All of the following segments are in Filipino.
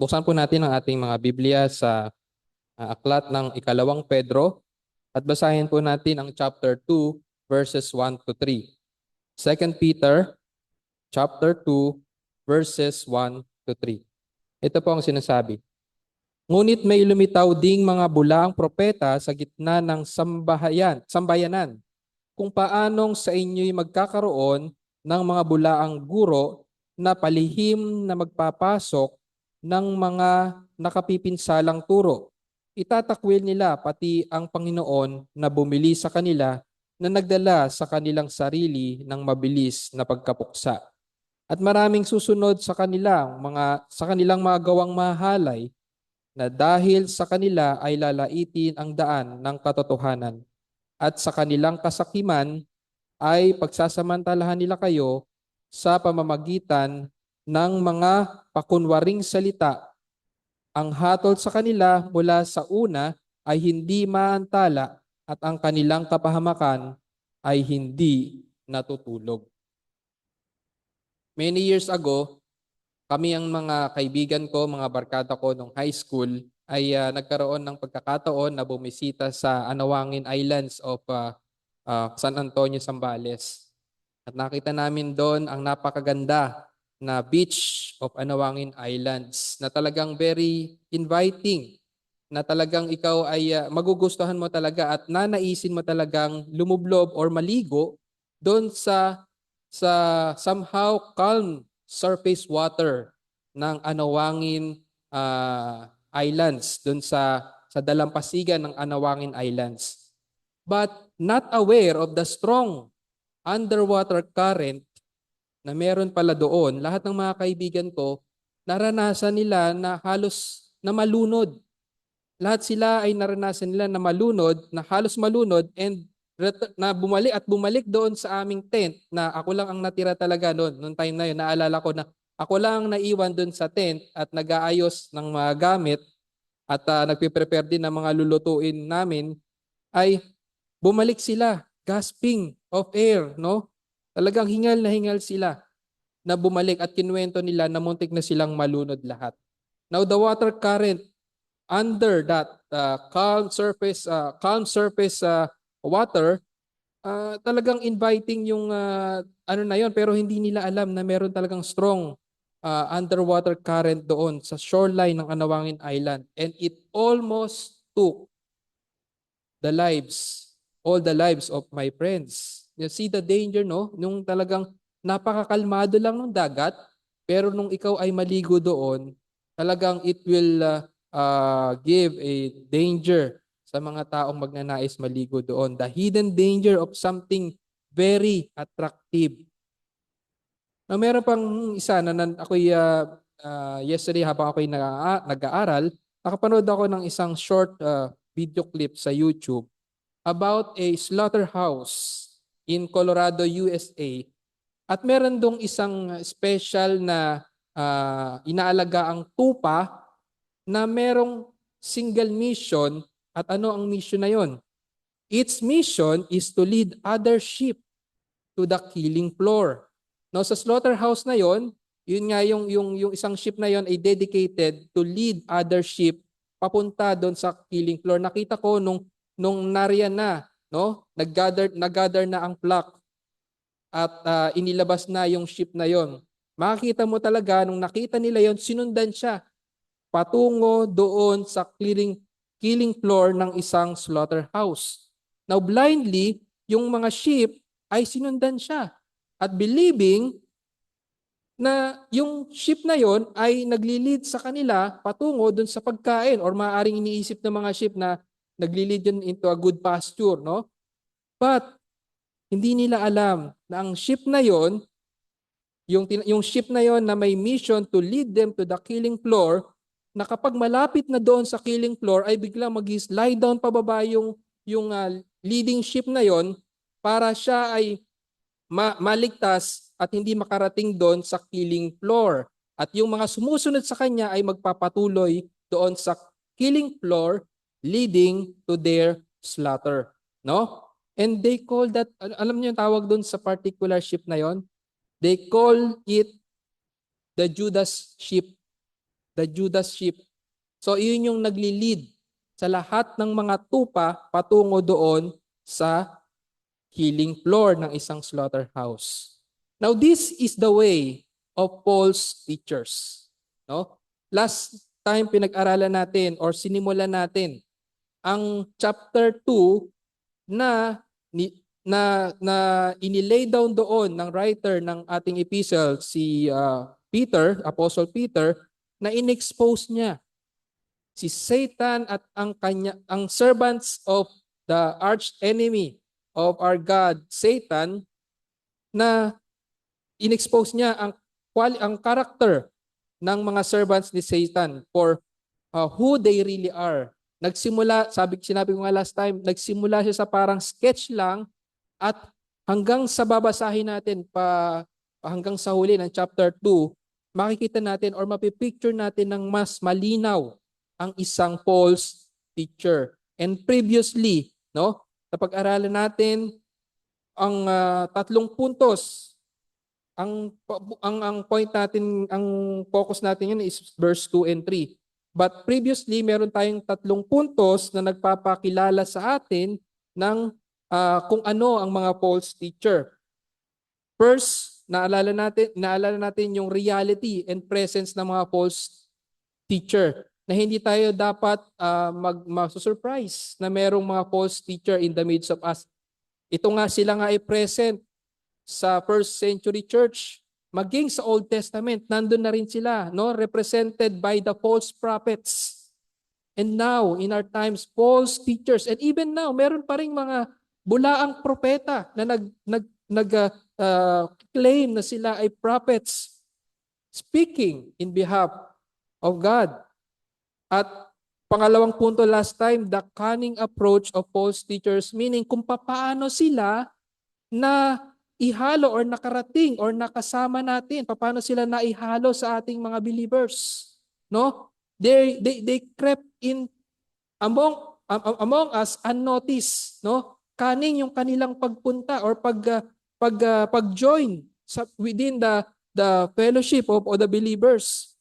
Buksan po natin ang ating mga Biblia sa aklat ng ikalawang Pedro at basahin po natin ang chapter 2 verses 1 to 3. Second Peter chapter 2 verses 1 to 3. Ito po ang sinasabi. Ngunit may lumitaw ding mga bulaang propeta sa gitna ng sambayanan kung paanong sa inyo'y magkakaroon ng mga bulaang guro na palihim na magpapasok ng mga nakapipinsalang turo. Itatakwil nila pati ang Panginoon na bumili sa kanila na nagdala sa kanilang sarili ng mabilis na pagkapuksa. At maraming susunod sa kanilang mga gawang mahalay na dahil sa kanila ay lalaitin ang daan ng katotohanan. At sa kanilang kasakiman ay pagsasamantalahan nila kayo sa pamamagitan ng mga pakunwaring salita. Ang hatol sa kanila mula sa una ay hindi maantala at ang kanilang kapahamakan ay hindi natutulog. Many years ago, kami ang mga kaibigan ko, mga barkada ko nung high school ay nagkaroon ng pagkakataon na bumisita sa Anawangin Islands of San Antonio, Zambales. At nakita namin doon ang napakaganda na beach of Anawangin Islands na talagang very inviting, na talagang ikaw ay magugustuhan mo talaga at nanaisin mo talagang lumublob or maligo doon sa somehow calm surface water ng Anawangin Islands, doon sa dalampasigan ng Anawangin Islands. But not aware of the strong underwater current na meron pala doon, lahat ng mga kaibigan ko, naranasan nila na halos na malunod. Lahat sila ay naranasan nila na malunod, na halos malunod, and na bumalik doon sa aming tent na ako lang ang natira talaga noon time na yun. Naalala ko na ako lang ang naiwan doon sa tent at nag-aayos ng mga gamit at nagpe-prepare din ng mga lulutuin namin, ay bumalik sila gasping of air, no? Talagang hingal na hingal sila na bumalik at kinuwento nila na muntik na silang malunod lahat. Now the water current under that calm surface water, talagang inviting yung ano na yon, pero hindi nila alam na meron talagang strong underwater current doon sa shoreline ng Anawangin Island, and it almost took all the lives of my friends. You see the danger, no? Nung talagang napakakalmado lang ng dagat, pero nung ikaw ay maligo doon, talagang it will give a danger sa mga taong magnanais maligo doon. The hidden danger of something very attractive. Now, meron pang isa na ako'y yesterday habang ako'y nag-aaral, nakapanood ako ng isang short video clip sa YouTube about a slaughterhouse in Colorado, USA. At meron dong isang special na inaalagaang tupa na merong single mission. At ano ang mission na yon? Its mission is to lead other sheep to the killing floor. Now sa slaughterhouse na yon, yun nga yung isang sheep na yon ay dedicated to lead other sheep papunta doon sa killing floor. Nakita ko nung nariyan na, no? Nag-gather na ang flock at inilabas na yung sheep na yon. Makikita mo talaga nung nakita nila yon, sinundan siya patungo doon sa killing floor ng isang slaughterhouse. Now blindly, yung mga sheep ay sinundan siya at believing na yung sheep na yon ay naglilid sa kanila patungo doon sa pagkain, or maaaring iniisip ng mga sheep na naglilid yun into a good pasture, no? But hindi nila alam na ang sheep na yon, yung sheep na yon na may mission to lead them to the killing floor, na kapag malapit na doon sa killing floor ay biglang mag-slide down pababa yung leading sheep na yon para siya ay maligtas at hindi makarating doon sa killing floor. At yung mga sumusunod sa kanya ay magpapatuloy doon sa killing floor leading to their slaughter, no? And they call that, alam niyo yung tawag doon sa particular sheep na yon? They call it the Judas sheep. the Judas sheep. So iyon yung nagli-lead sa lahat ng mga tupa patungo doon sa killing floor ng isang slaughterhouse. Now this is the way of false teachers. No? Last time pinag-aralan natin or sinimulan natin ang chapter 2 na na inilay down doon ng writer ng ating epistle si Peter, Apostle Peter, na inexpose niya si Satan at ang servants of the arch enemy of our God, Satan, na inexpose niya ang character ng mga servants ni Satan for who they really are. Sinabi ko nga last time, nagsimula siya sa parang sketch lang at hanggang sa babasahin natin hanggang sa huli ng chapter 2, makikita natin or mapipicture natin ng mas malinaw ang isang false teacher. And previously, no, napag-aralan natin ang tatlong puntos. Ang point natin, ang focus natin yun is verse 2 and 3. But previously, meron tayong tatlong puntos na nagpapakilala sa atin ng kung ano ang mga false teacher. First, naalala natin yung reality and presence ng mga false teacher na hindi tayo dapat mag-surprise na merong mga false teacher in the midst of us. Ito nga sila nga ay present sa first century church. Maging sa Old Testament, nandun na rin sila, no? Represented by the false prophets. And now, in our times, false teachers. And even now, meron pa rin mga bulaang propeta na claim na sila ay prophets speaking in behalf of God. At pangalawang punto last time, the cunning approach of false teachers, meaning kung paano sila na ihalo or nakarating or nakasama natin, paano sila naihalo sa ating mga believers. No? They crept in among us unnoticed, no? Cunning yung kanilang pagpunta or pag-join within the fellowship of the believers.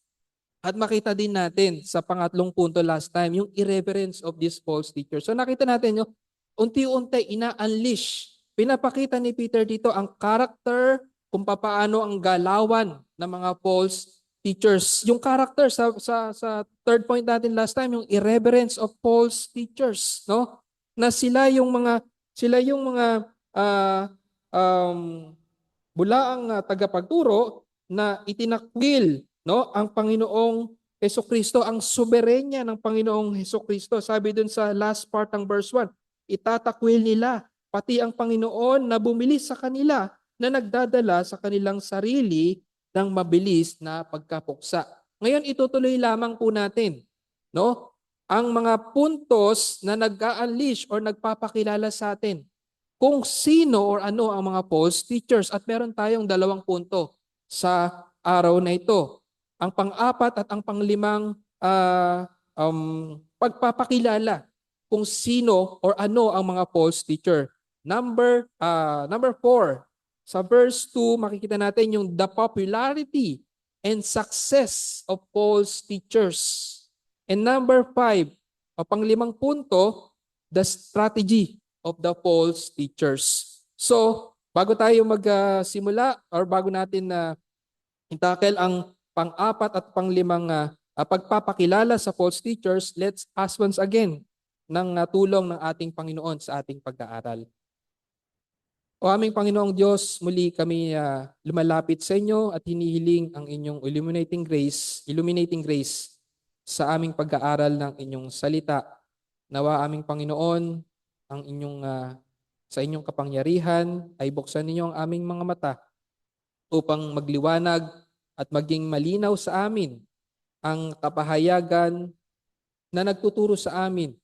At makita din natin sa pangatlong punto last time, yung irreverence of these false teachers. So nakita natin yung unti-unti ina-unleash. Pinapakita ni Peter dito ang character kung paano ang galawan ng mga false teachers. Yung character sa third point natin last time, yung irreverence of false teachers, no? Na sila yung mga bulaang tagapagturo na itinakwil, no, ang Panginoong Hesukristo, ang soberenya ng Panginoong Hesukristo. Sabi dun sa last part ng verse 1, itatakwil nila pati ang Panginoon na bumili sa kanila na nagdadala sa kanilang sarili ng mabilis na pagkapuksa. Ngayon itutuloy lamang po natin, no, ang mga puntos na nag-a-unleash or nagpapakilala sa atin kung sino or ano ang mga false teachers. At meron tayong dalawang punto sa araw na ito. Ang pang-apat at ang panglimang pagpapakilala kung sino or ano ang mga false teacher. Number 4, sa verse 2, makikita natin yung the popularity and success of false teachers. And number 5, o panglimang punto, the strategy of the false teachers. So, bago tayo magsimula or bago natin itakel ang pang-apat at panglimang pagpapakilala sa false teachers, let's ask once again ng tulong ng ating Panginoon sa ating pag-aaral. O aming Panginoong Diyos, muli kami lumalapit sa inyo at hinihiling ang inyong illuminating grace sa aming pag-aaral ng inyong salita. Nawa aming Panginoon, ang sa inyong kapangyarihan ay buksan ninyo ang aming mga mata upang magliwanag at maging malinaw sa amin ang kapahayagan na nagtuturo sa amin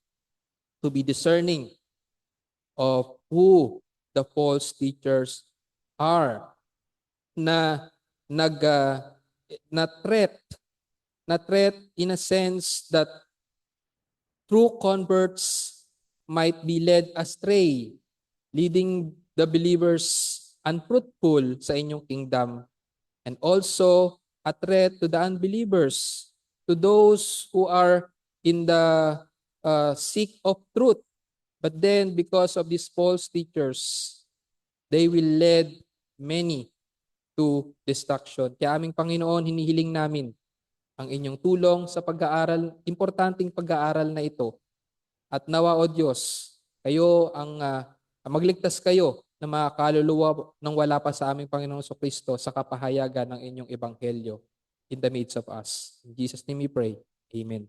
to be discerning of who the false teachers are na threat in a sense that true converts might be led astray, leading the believers unfruitful sa inyong kingdom, and also a threat to the unbelievers to those who are in the seek of truth. But then because of these false teachers, they will lead many to destruction. Kaya aming Panginoon, hinihiling namin ang inyong tulong sa pag-aaral, importanteng pag-aaral na ito. At nawa o Diyos, kayo ang magligtas kayo ng mga kaluluwa nang wala pa sa aming Panginoong Kristo sa kapahayagan ng inyong ebanghelyo in the midst of us. In Jesus' name we pray. Amen.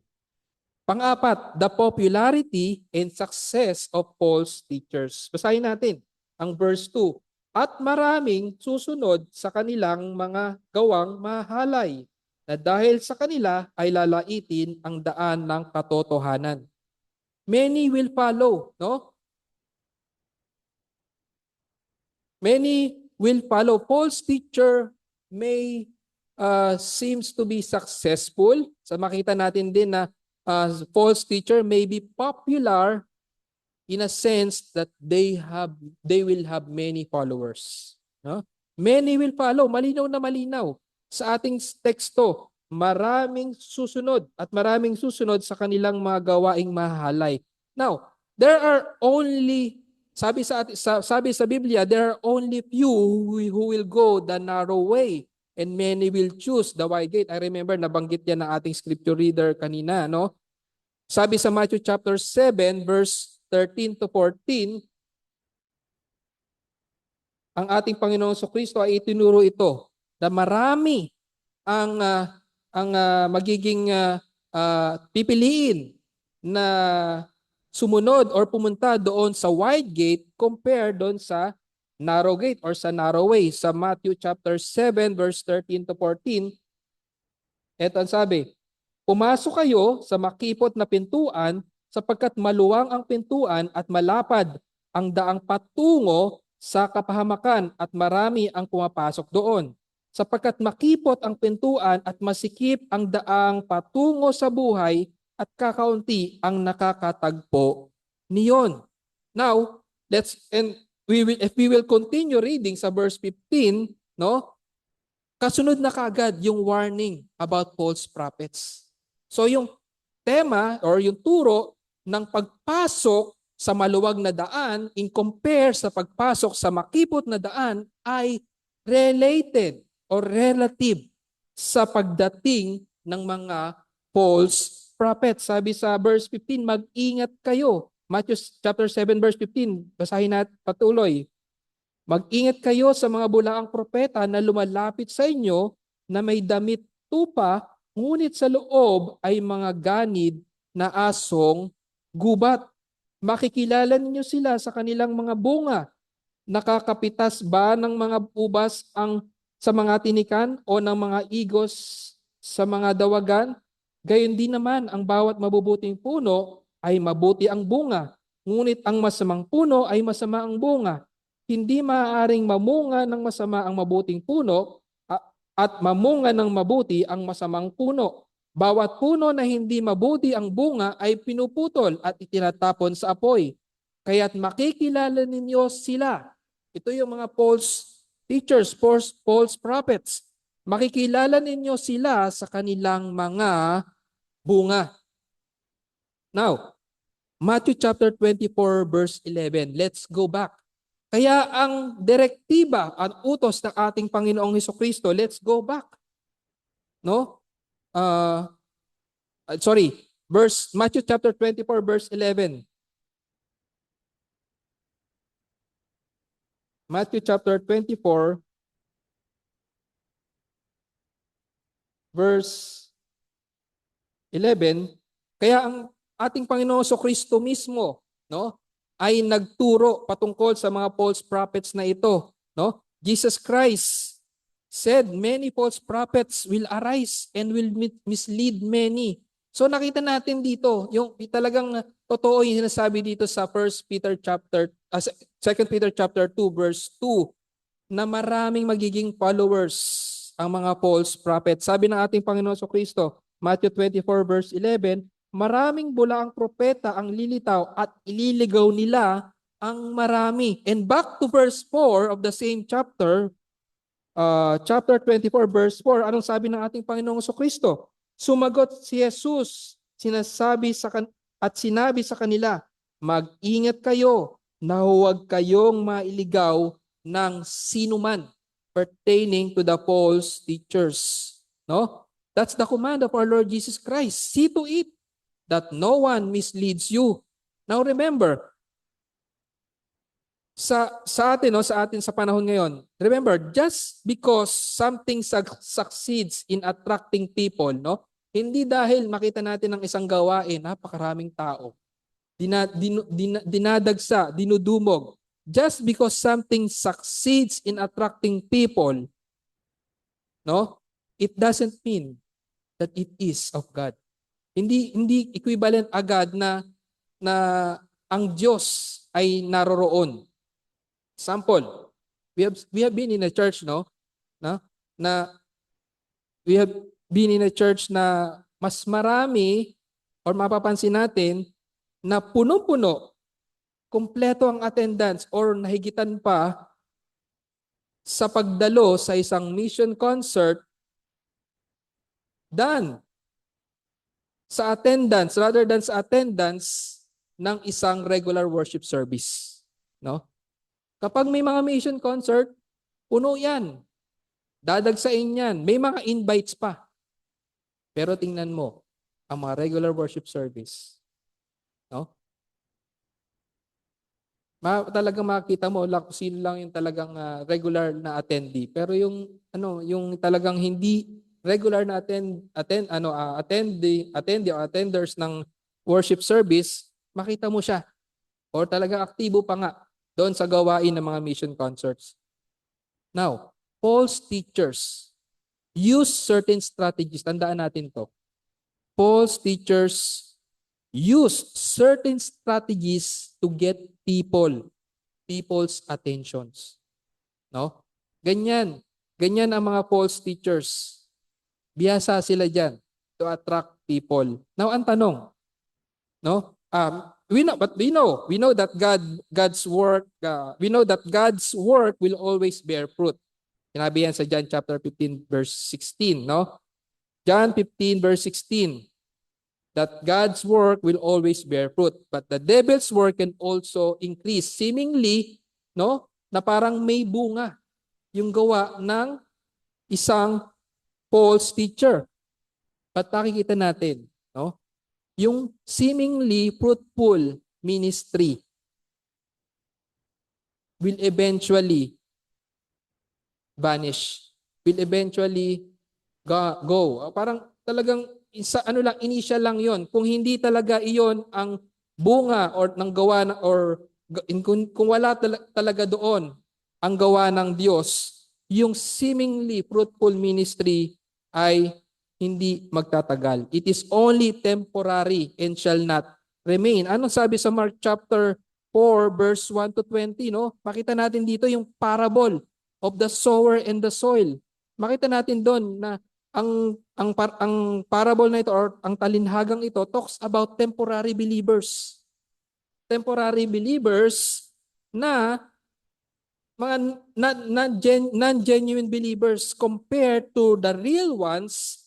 Pang-apat, the popularity and success of false teachers. Basahin natin ang verse 2. At maraming susunod sa kanilang mga gawang mahalay na dahil sa kanila ay lalaitin ang daan ng katotohanan. Many will follow, no? Many will follow. False teacher may seems to be successful. So makita natin din na false teacher may be popular in a sense that they will have many followers. No? Many will follow. Malinaw na malinaw sa ating teksto. Maraming susunod at maraming susunod sa kanilang mga gawaing mahalay. Now, there are only sabi sa Biblia, there are only few who will go the narrow way and many will choose the wide gate. I remember nabanggit yan ng ating scripture reader kanina, no? Sabi sa Matthew chapter 7 verse 13 to 14, ang ating Panginoong Kristo ay itinuro ito na marami ang magiging pipiliin na sumunod or pumunta doon sa wide gate compared doon sa narrow gate or sa narrow way. Sa Matthew chapter 7 verse 13 to 14, eto ang sabi, pumasok kayo sa makipot na pintuan sapagkat maluwang ang pintuan at malapad ang daang patungo sa kapahamakan at marami ang pumapasok doon. Sapagkat makipot ang pintuan at masikip ang daang patungo sa buhay at kakaunti ang nakakatagpo niyon. Now, if we will continue reading sa verse 15, no? Kasunod na kaagad yung warning about false prophets. So yung tema or yung turo ng pagpasok sa maluwag na daan in compare sa pagpasok sa makipot na daan ay related or relative sa pagdating ng mga false prophets. Sabi sa verse 15, mag-ingat kayo. Matthew chapter 7 verse 15, basahin natin patuloy. Mag-ingat kayo sa mga bulaang propeta na lumalapit sa inyo na may damit tupa, ngunit sa loob ay mga ganid na asong gubat. Makikilala ninyo sila sa kanilang mga bunga. Nakakapitas ba ng mga ubas sa mga tinikan o ng mga igos sa mga dawagan? Gayon din naman ang bawat mabubuting puno ay mabuti ang bunga, ngunit ang masamang puno ay masama ang bunga. Hindi maaaring mamunga ng masama ang mabuting puno at mamunga ng mabuti ang masamang puno. Bawat puno na hindi mabuti ang bunga ay pinuputol at itinatapon sa apoy. Kaya't makikilala ninyo sila. Ito yung mga false teachers, false prophets. Makikilala ninyo sila sa kanilang mga bunga. Now, Matthew chapter 24 verse 11. Let's go back. Kaya ang direktiba, ang utos ng ating Panginoong Hesukristo, let's go back. No? Matthew chapter 24 verse 11. Matthew chapter 24 verse 11. Kaya ang ating Panginoong Kristo mismo, no, ay nagturo patungkol sa mga false prophets na ito, no? Jesus Christ said many false prophets will arise and will mislead many. So nakita natin dito, yung talagang totoo yung sinasabi dito sa 2 Peter chapter 2 verse 2 na maraming magiging followers ang mga false prophets. Sabi ng ating Panginoon Kristo, Matthew 24 verse 11, maraming bulaang propeta ang lilitaw at ililigaw nila ang marami. And back to verse 4 of the same chapter 24 verse 4, anong sabi ng ating Panginoong Kristo? Sumagot si Jesus, sinabi sa kanila, mag-ingat kayo na huwag kayong mailigaw ng sinuman pertaining to the false teachers. No? That's the command of our Lord Jesus Christ. See to it that no one misleads you. Now remember, sa atin, no, sa atin sa panahon ngayon, remember, just because something succeeds in attracting people, no, hindi dahil makita natin ng isang gawain, napakaraming tao, dinadagsa, dinudumog. Just because something succeeds in attracting people, no, it doesn't mean that it is of God. Hindi equivalent agad na ang Diyos ay naroroon. Example, we have been in a church, no? Na we have been in a church na mas marami or mapapansin natin na puno-puno, kumpleto ang attendance or nahigitan pa sa pagdalo sa isang mission concert than sa attendance, rather than sa attendance ng isang regular worship service, no? Kapag may mga mission concert, puno yan. Dadagsain yan. May mga invites pa. Pero tingnan mo, ang mga regular worship service, no? Talagang makikita mo kung sino lang yung talagang regular na attendee. Pero yung talagang hindi regular na attendee o attenders ng worship service, makita mo siya. Or talagang aktibo pa nga doon sa gawain ng mga mission concerts. Now, false teachers use certain strategies. Tandaan natin to. False teachers use certain strategies to get people's attentions. No? Ganyan ang mga false teachers. Biyasa sila diyan to attract people. Now, ang tanong, no? We know that God's work will always bear fruit. Sinabi yan sa John chapter 15 verse 16, no? John 15 verse 16, that God's work will always bear fruit, but the devil's work can also increase. Seemingly, no, na parang may bunga yung gawa ng isang false teacher. But nakikita natin, no, yung seemingly fruitful ministry will eventually vanish, will eventually go. Parang talagang initial lang 'yon. Kung hindi talaga iyon ang bunga or ng gawa kung wala talaga doon ang gawa ng Diyos, yung seemingly fruitful ministry ay hindi magtatagal. It is only temporary and shall not remain. Anong sabi sa Mark chapter 4 verse 1 to 20, no? Makita natin dito yung parable of the sower and the soil. Makita natin doon na ang parable na ito or ang talinhagang ito talks about temporary believers. Temporary believers na mga non-genuine believers compared to the real ones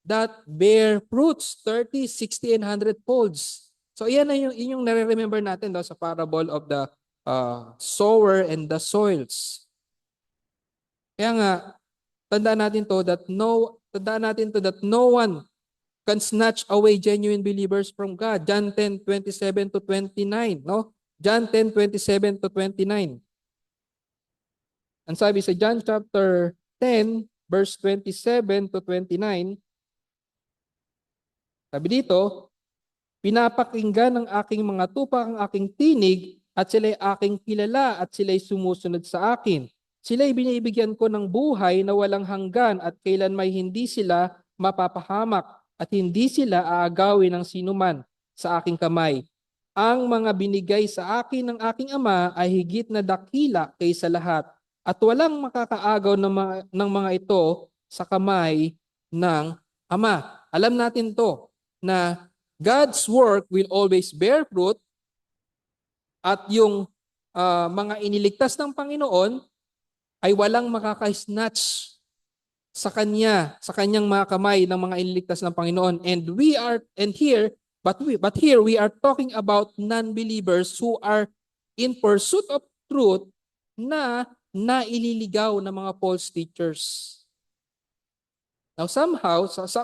that bear fruits 30, 60, and 100 folds. So iyan yung nare-remember natin daw sa parable of the sower and the soils. Kaya nga, tandaan natin to that no one can snatch away genuine believers from God. John 10:27 to 29, no? John 10:27 to 29. Ang sabi sa John chapter 10 verse 27 to 29, sabi dito, pinapakinggan ng aking mga tupa ang aking tinig at sila'y aking kilala at sila'y sumusunod sa akin. Sila'y binibigyan ko ng buhay na walang hanggan at kailanmay hindi sila mapapahamak at hindi sila aagawin ng sinuman sa aking kamay. Ang mga binigay sa akin ng aking Ama ay higit na dakila kaysa lahat at walang makakaagaw ng mga ito sa kamay ng Ama. Alam natin to na God's work will always bear fruit at yung mga iniligtas ng Panginoon ay walang makaka-snatch sa kanya, sa kanyang mga kamay ng mga iniligtas ng Panginoon. But here we are talking about non-believers who are in pursuit of truth na naililigaw ng mga false teachers. Now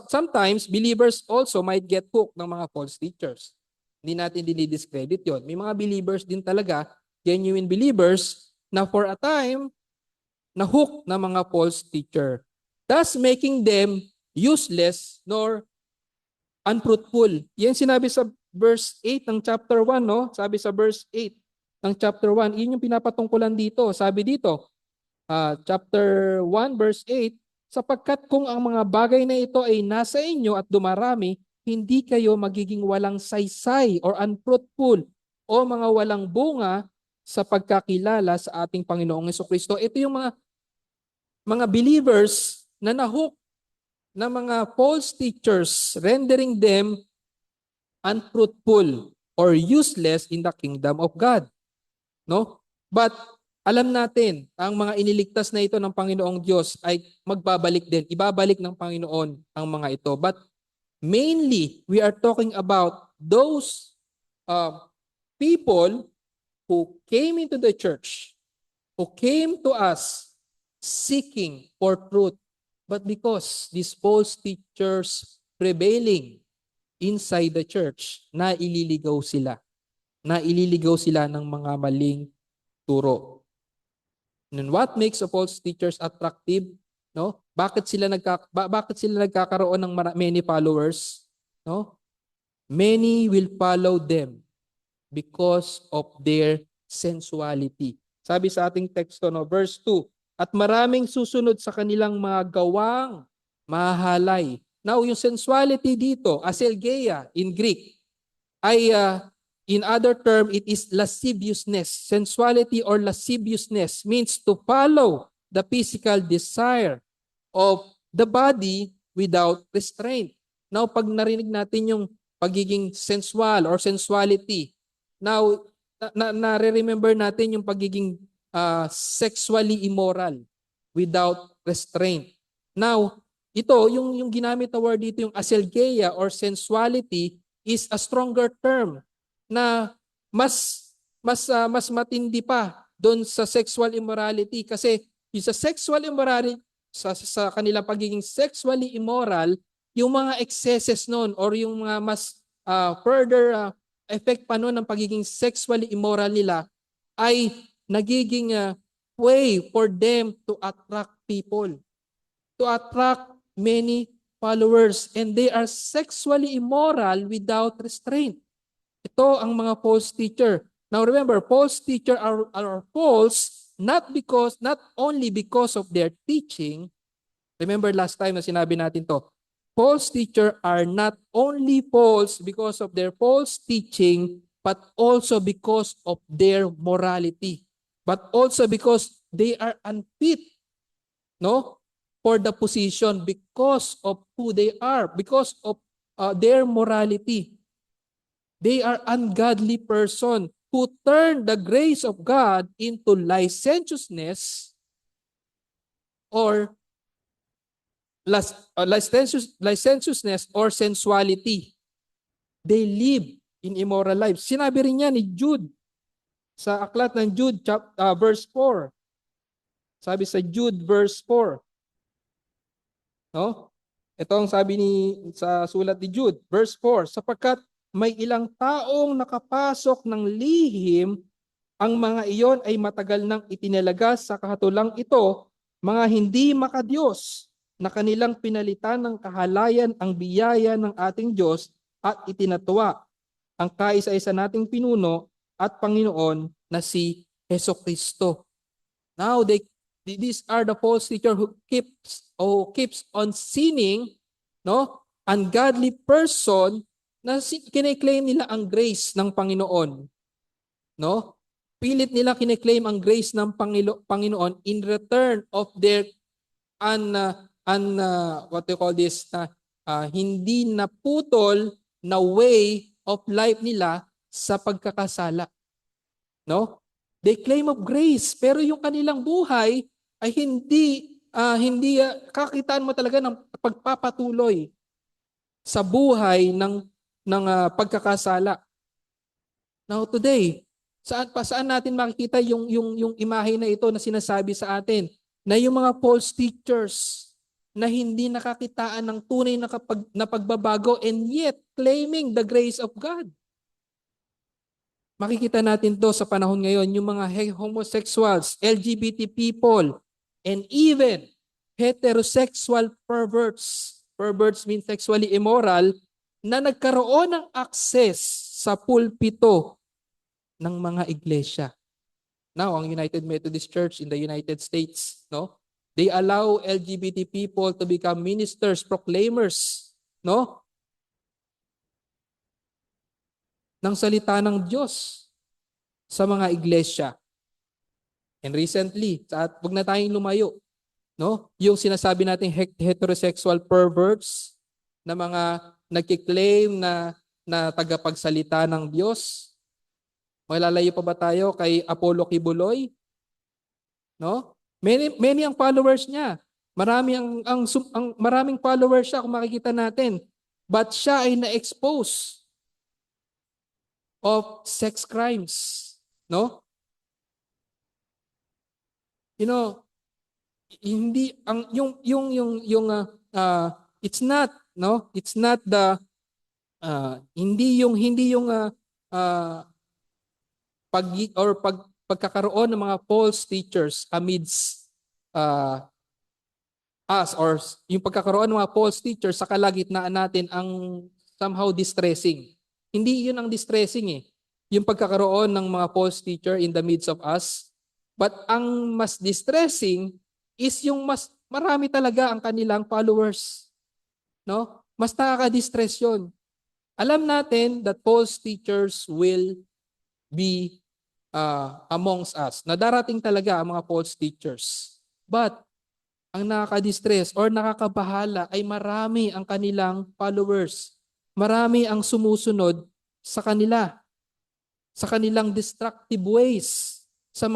sometimes believers also might get hooked ng mga false teachers. Hindi natin dinidiscredit yon. May mga believers din talaga, genuine believers, na for a time, na-hook ng mga false teacher, thus making them useless nor unfruitful. Yan sinabi sa verse 8 ng chapter 1, no? Sabi sa verse 8 ng chapter 1, yun yung pinapatungkulan dito. Sabi dito, chapter 1 verse 8, sapagkat kung ang mga bagay na ito ay nasa inyo at dumarami, hindi kayo magiging walang saysay or unfruitful o mga walang bunga sa pagkakilala sa ating Panginoong Jesucristo. Ito yung mga believers na nahook ng mga false teachers, rendering them unfruitful or useless in the kingdom of God. No? But alam natin, ang mga iniligtas na ito ng Panginoong Diyos ay magbabalik din. Ibabalik ng Panginoon ang mga ito. But mainly, we are talking about those people who came into the church, who came to us seeking for truth. But because these false teachers prevailing inside the church, naililigaw sila. Naililigaw sila ng mga maling turo. And what makes a false teachers attractive? No? Bakit sila nagkakaroon ng many followers? No? Many will follow them because of their sensuality. Sabi sa ating teksto, no, verse 2, at maraming susunod sa kanilang mga gawang mahalay. Now, yung sensuality dito, aselgeia in Greek, ay in other term, it is lasciviousness. Sensuality or lasciviousness means to follow the physical desire of the body without restraint. Now, pag narinig natin yung pagiging sensual or sensuality, now, nare-remember natin yung pagiging sexually immoral without restraint. Now, ito, yung ginamit na word dito, yung aselgeia or sensuality, is a stronger term na mas matindi pa doon sa sexual immorality, kasi yung sa sexual immorality, sa kanilang pagiging sexually immoral, yung mga excesses noon or yung mga mas further effect pa noon ng pagiging sexually immoral nila ay nagiging way for them to attract people, to attract many followers, and they are sexually immoral without restraint. Ito ang mga false teacher. Now remember, false teacher are false not only because of their teaching. Remember last time na sinabi natin to. False teacher are not only false because of their false teaching, but also because of their morality. But also because they are unfit, no, for the position because of who they are, because of their morality. They are ungodly person who turn the grace of God into licentiousness or licentiousness or sensuality. They live in immoral lives. Sinabi rin niya ni Jude sa aklat ng Jude verse 4. Sabi sa Jude verse 4. No? Ito ang sabi sa sulat ni Jude verse 4, sapagkat may ilang taong nakapasok ng lihim, ang mga iyon ay matagal nang itinalaga sa kahatulang ito, mga hindi makadiyos, na kanilang pinalitan ng kahalayan ang biyaya ng ating Diyos at itinatwa ang kaisa-isa nating pinuno at Panginoon na si Jesucristo. Now, these are the false teacher who keeps on sinning, no? Ungodly person na kine-claim nila ang grace ng Panginoon, no? Pilit nila kine-claim ang grace ng Panginoon in return of their hindi naputol na way of life nila sa pagkakasala, no? They claim of grace, pero yung kanilang buhay ay hindi kakitaan mo talaga ng pagpapatuloy sa buhay ng pagkakasala. Now today, saan natin makikita yung imahe na ito na sinasabi sa atin na yung mga false teachers na hindi nakakitaan ng tunay na pagbabago and yet claiming the grace of God. Makikita natin to sa panahon ngayon, yung mga homosexuals, LGBT people, and even heterosexual perverts. Perverts mean sexually immoral, na nagkaroon ng access sa pulpito ng mga iglesia. Now, ang United Methodist Church in the United States, no? They allow LGBT people to become ministers, proclaimers, no? Ng salita ng Diyos sa mga iglesia. And recently, wag na tayong lumayo, no? Yung sinasabi nating heterosexual perverts na mga nagki-claim na tagapagsalita ng Diyos. Malalayo pa ba tayo kay Apollo Kibuloy? No? Many ang followers niya. Maraming followers siya kung makikita natin. But siya ay na-expose of sex crimes, no? You know, hindi ang it's not, no? It's not the hindi yung pagkakaroon ng mga false teachers amidst uh, us, or yung pagkakaroon ng mga false teachers sa kalagitnaan natin ang somehow distressing. Hindi yun ang distressing eh. Yung pagkakaroon ng mga false teacher in the midst of us. But ang mas distressing is yung mas marami talaga ang kanilang followers. No? Mas nakaka-distress yun. Alam natin that false teachers will be amongst us. Na darating talaga ang mga false teachers. But ang nakaka-distress or nakakabahala ay marami ang kanilang followers. Marami ang sumusunod sa kanila, sa kanilang destructive ways, sa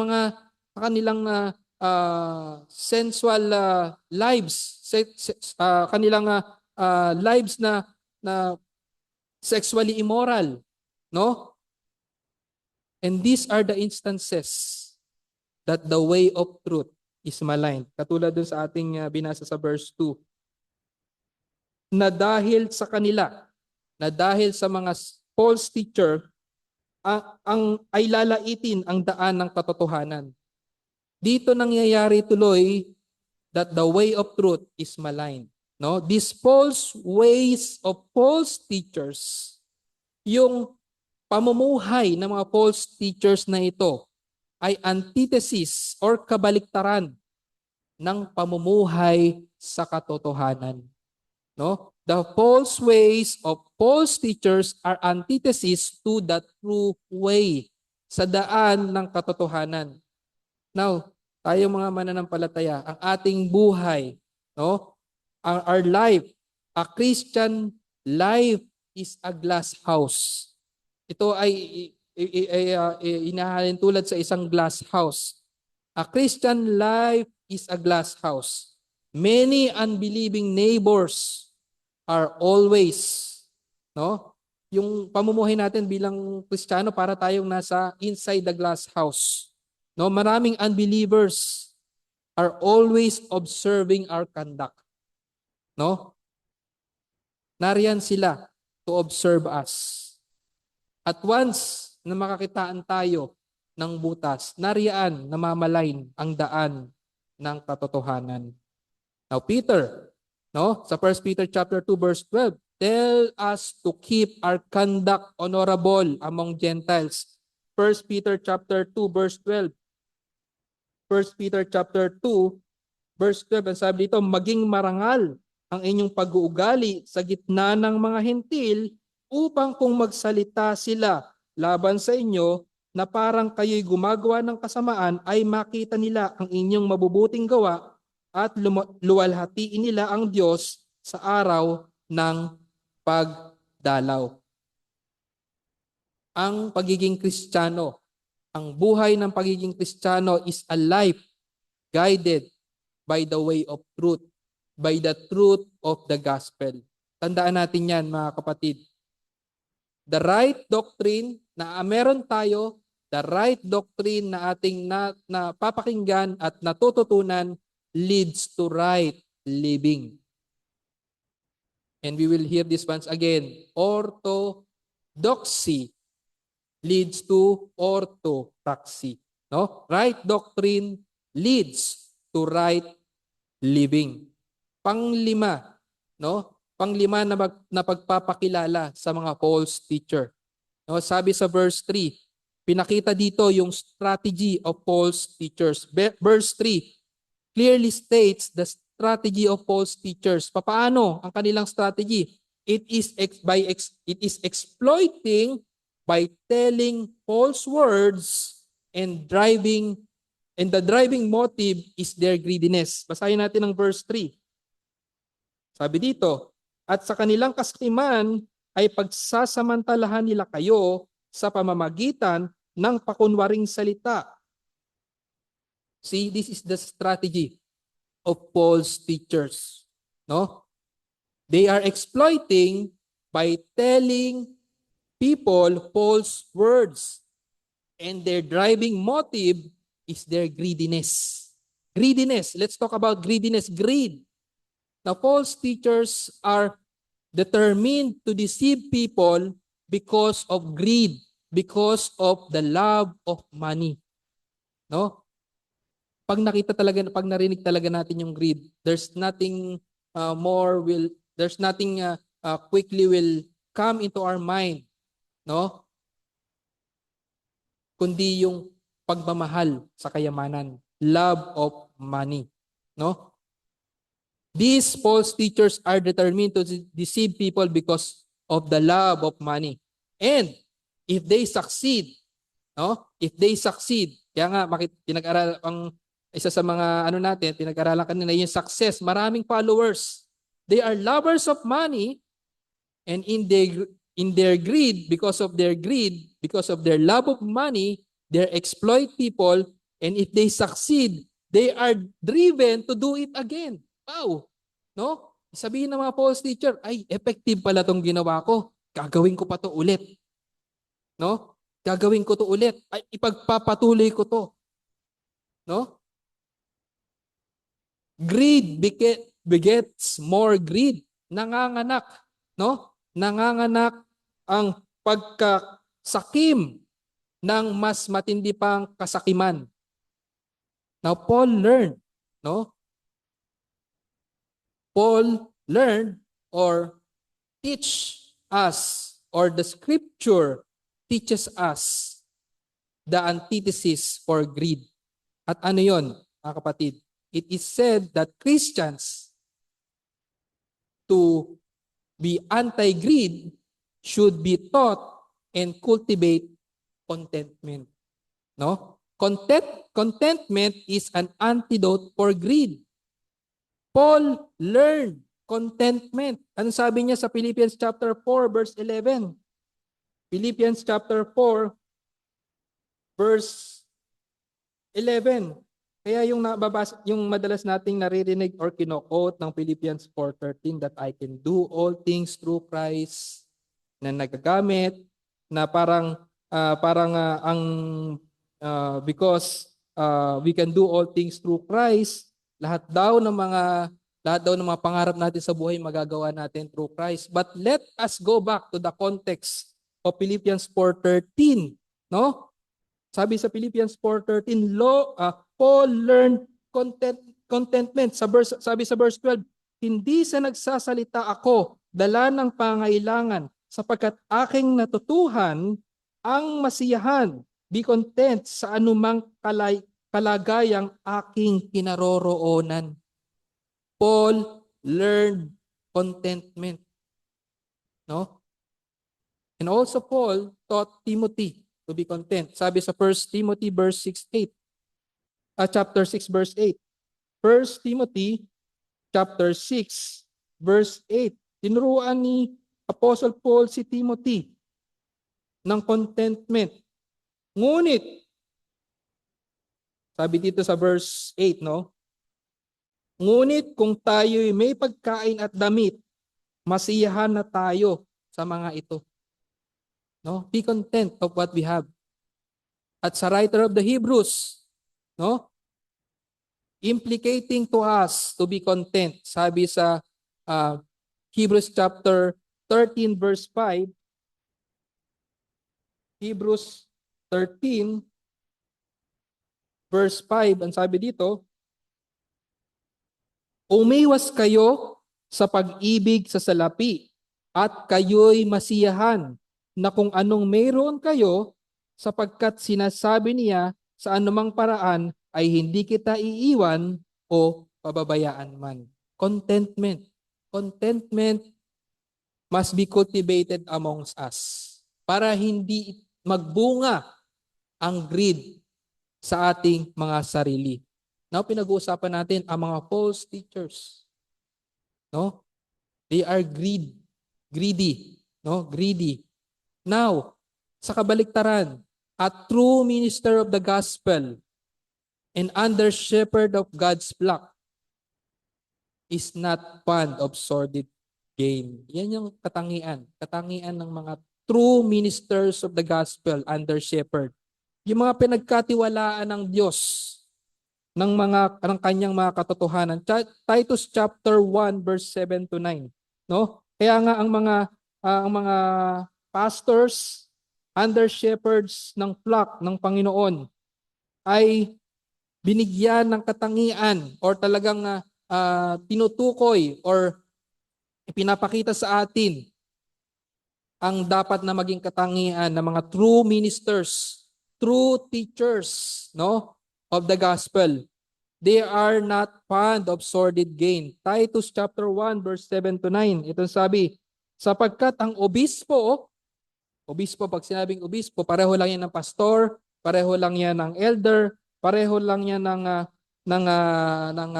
kanilang sensual lives, kanilang lives na sexually immoral, no? And these are the instances that the way of truth is maligned. Katulad dun sa ating binasa sa verse 2. Na dahil sa kanila, na dahil sa mga false teacher, ay lalaitin ang daan ng katotohanan. Dito nangyayari tuloy that the way of truth is maligned. No? These false ways of false teachers, yung pamumuhay ng mga false teachers na ito ay antithesis or kabaliktaran ng pamumuhay sa katotohanan. No? The false ways of false teachers are antithesis to the true way, sa daan ng katotohanan. Now, tayo mga mananampalataya, ang ating buhay, no? Our life, a Christian life is a glass house. Ito ay inahalin tulad sa isang glass house. A Christian life is a glass house. Many unbelieving neighbors are always, no? Yung pamumuhay natin bilang Kristiyano, para tayong nasa inside the glass house. No, maraming unbelievers are always observing our conduct. No? Nariyan sila to observe us. At once na makakitaan tayo ng butas, nariyan namamalain ang daan ng katotohanan. Now Peter, no, sa 1 Peter chapter 2 verse 12, tell us to keep our conduct honorable among Gentiles. 1 Peter chapter 2 verse 12. 1 Peter chapter 2 verse 12, ang sabi dito, maging marangal ang inyong pag-uugali sa gitna ng mga hentil, upang kung magsalita sila laban sa inyo na parang kayo'y gumagawa ng kasamaan, ay makita nila ang inyong mabubuting gawa at luwalhatiin nila ang Diyos sa araw ng pagdalaw. Ang pagiging Kristiyano, ang buhay ng pagiging Kristiyano is a life guided by the way of truth, by the truth of the gospel. Tandaan natin yan, mga kapatid. The right doctrine na meron tayo, the right doctrine na ating napapakinggan at natututunan leads to right living. And we will hear this once again. Orthodoxy leads to orthopraxy. No? Right doctrine leads to right living. Panglima, no? Panglima na pagpapakilala sa mga false teacher. No, sabi sa verse 3, pinakita dito yung strategy of false teachers. Verse 3 clearly states the strategy of false teachers. Paano ang kanilang strategy? It is exploiting by telling false words and the driving motive is their greediness. Basahin natin ang verse 3. Sabi dito, at sa kanilang kasakiman ay pagsasamantalahan nila kayo sa pamamagitan ng pakunwaring salita. See, this is the strategy of false teachers. No? They are exploiting by telling people false words. And their driving motive is their greediness. Greediness. Let's talk about greediness. Greed. Now, false teachers are determined to deceive people because of greed, because of the love of money. No? Pag narinig talaga natin yung greed, there's nothing quickly will come into our mind, no? Kundi yung pagmamahal sa kayamanan, love of money, no? These false teachers are determined to deceive people because of the love of money. And if they succeed, no? If they succeed, kaya nga pinag-aral ang isa sa mga pinag-aralan kanina yung success, maraming followers. They are lovers of money, and in their greed, because of their love of money, they exploit people, and if they succeed, they are driven to do it again. Wow! No? Sabihin ng mga false teacher, ay, effective pala tong ginawa ko. Gagawin ko pa to ulit. No? Gagawin ko to ulit. Ay, ipagpapatuloy ko to. No? Greed begets more greed. Nanganganak. No? Nanganganak ang pagkasakim ng mas matindi pang kasakiman. Now, Paul learned, no? Paul learned or teach us, or the scripture teaches us the antithesis for greed. At ano yon, mga kapatid? It is said that Christians, to be anti-greed, should be taught and cultivate contentment. No? Contentment is an antidote for greed. Paul learned contentment. Ano sabi niya sa Philippians chapter 4 verse 11? Philippians chapter 4 verse 11. Kaya yung madalas nating naririnig or kino-quote ng Philippians 4:13, that I can do all things through Christ, na nagagamit na because we can do all things through Christ, lahat daw ng mga pangarap natin sa buhay magagawa natin through Christ. But let us go back to the context of Philippians 4:13, no? Sabi sa Philippians 4:13, Paul learned contentment. Sabi sa verse 12, hindi sa nagsasalita ako dala ng pangailangan, sapagkat aking natutuhan ang masiyahan. Be content sa anumang kalagayang aking kinaroroonan. Paul learned contentment. No? And also Paul taught Timothy to be content. Sabi sa 1 Timothy chapter 6 verse 8. 1 Timothy chapter 6 verse 8. Tinuruan ni Apostle Paul si Timothy ng contentment. Ngunit, sabi dito sa verse 8, no? Ngunit kung tayo'y may pagkain at damit, masiyahan na tayo sa mga ito. No? Be content of what we have. At sa writer of the Hebrews, no? Implicating to us to be content. Sabi sa Hebrews chapter 13 verse 5, Hebrews 13 verse 5, ang sabi dito, umiwas kayo sa pag-ibig sa salapi at kayo'y masiyahan na kung anong mayroon kayo sapagkat sinasabi niya sa anumang paraan ay hindi kita iiwan o pababayaan man. Contentment. Contentment must be cultivated amongst us para hindi magbunga ang greed sa ating mga sarili. Now, pinag-uusapan natin ang mga false teachers. No? They are greedy. No? Greedy. Now, sa kabaliktaran, a true minister of the gospel and under shepherd of God's flock is not fond of sordid gain. Yan yung katangian. Katangian ng mga true ministers of the gospel under shepherd. Yung mga pinagkatiwalaan ng Diyos ng kanyang mga katotohanan. Titus chapter 1 verse 7 to 9, no? Kaya nga ang mga pastors under shepherds ng flock ng Panginoon ay binigyan ng katangian or talagang tinutukoy or ipinapakita sa atin ang dapat na maging katangian ng mga true ministers, true teachers, no, of the gospel. They are not fond of sordid gain. Titus chapter 1 verse 7 to 9. Ito sabi, sapagkat ang obispo, pag sinabing obispo, pareho lang yan ng pastor, pareho lang yan ng elder, pareho lang yan ng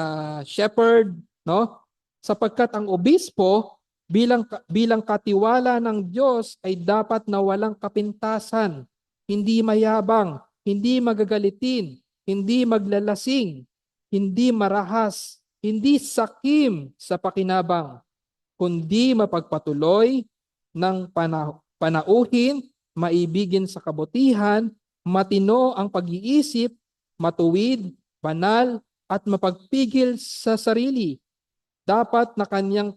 shepherd, no? Sapagkat ang obispo bilang katiwala ng Diyos ay dapat na walang kapintasan, hindi mayabang, hindi magagalitin, hindi maglalasing, hindi marahas, hindi sakim sa pakinabang, kundi mapagpatuloy ng panauhin, maibigin sa kabutihan, matino ang pag-iisip, matuwid, banal, at mapagpigil sa sarili. Dapat na kanyang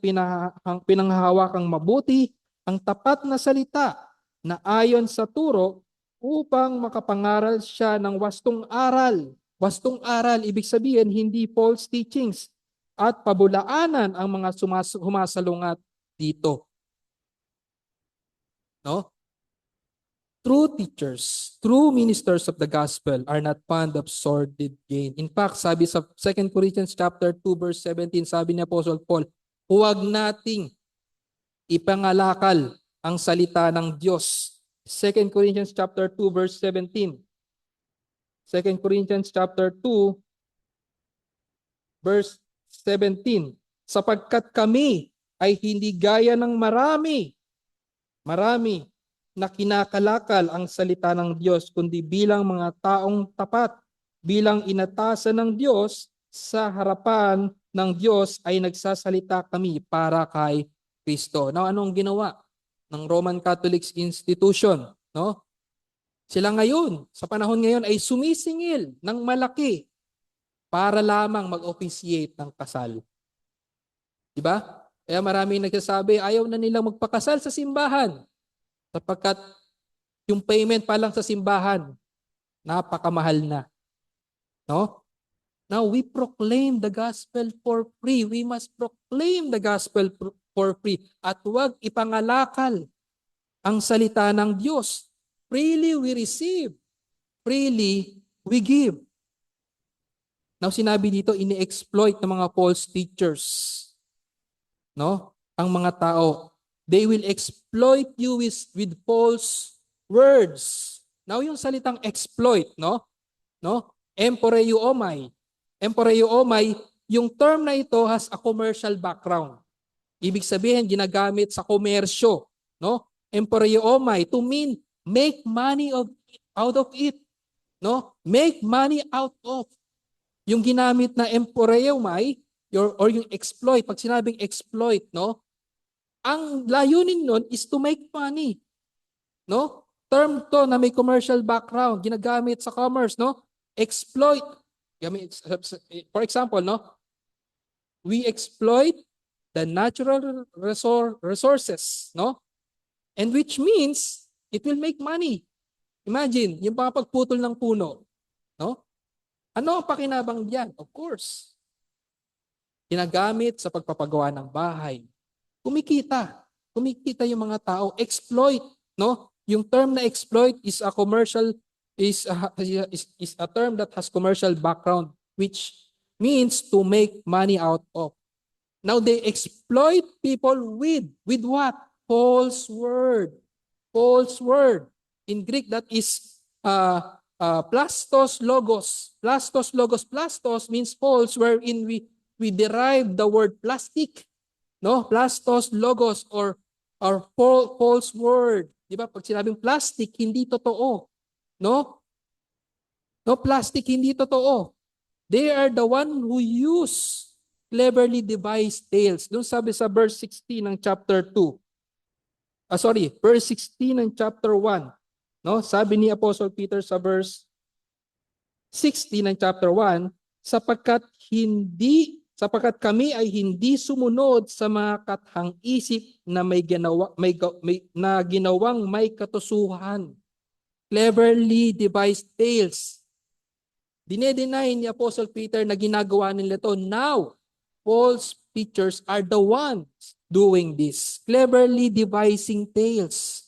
pinanghahawakang mabuti ang tapat na salita na ayon sa turo upang makapangaral siya ng wastong aral. Wastong aral, ibig sabihin hindi false teachings at pabulaanan ang mga humasalungat dito. No? True teachers, true ministers of the gospel are not fond of sordid gain. In fact, sabi sa 2 Corinthians chapter 2 verse 17, sabi ni Apostle Paul, huwag nating ipangalakal ang salita ng Diyos. 2 Corinthians chapter 2 verse 17. 2 Corinthians chapter 2 verse 17. Sapagkat kami ay hindi gaya ng marami na kinakalakal ang salita ng Diyos, kundi bilang mga taong tapat, bilang inatasan ng Diyos sa harapan ng Diyos ay nagsasalita kami para kay Kristo. Now, anong ginawa ng Roman Catholic Institution? No? Sila ngayon, sa panahon ngayon ay sumisingil ng malaki para lamang mag-officiate ng kasal. Diba? Kaya maraming nagsasabi, ayaw na nilang magpakasal sa simbahan. Sapagkat yung payment pa lang sa simbahan, napakamahal na. No? Now, we proclaim the gospel for free. We must proclaim the gospel for free. At huwag ipangalakal ang salita ng Diyos. Freely we receive. Freely we give. Now, sinabi dito, ini-exploit ng mga false teachers. No? Ang mga tao. They will exploit you with false words. Now, yung salitang exploit, no? Emporeo omai. Emporeo omai, yung term na ito has a commercial background. Ibig sabihin, ginagamit sa komersyo, no? Emporeo omai to mean make money out of it, no? Make money out of. Yung ginamit na emporeo omai, or yung exploit. Pag sinabing exploit, no? Ang layunin nun is to make money, no? Term to na may commercial background, ginagamit sa commerce, no? Exploit. For example, no? We exploit the natural resources, no? And which means it will make money. Imagine, yung mga pagputol ng puno, no? Ano ang pakinabang diyan? Of course, ginagamit sa pagpapagawa ng bahay. Kumikita. Kumikita yung mga tao. Exploit, no? Yung term na exploit is a commercial is a term that has commercial background, which means to make money out of. Now they exploit people with what? False word. False word. In Greek, that is plastos logos. Plastos logos. Plastos means false, wherein we derive the word plastic. No? Plastos logos or false word. Di ba? Pag sinabing plastic, hindi totoo. No? No, plastic, hindi totoo. They are the one who use cleverly devised tales. Doon sabi sa verse 16 ng chapter 2. Verse 16 ng chapter 1. No? Sabi ni Apostle Peter sa verse 16 ng chapter 1, sapagkat kami ay hindi sumunod sa mga kathang isip na ginawang may katusuhan. Cleverly devised tales. Dinedenay ni Apostle Peter na ginagawa nila ito. Now, false teachers are the ones doing this. Cleverly devising tales.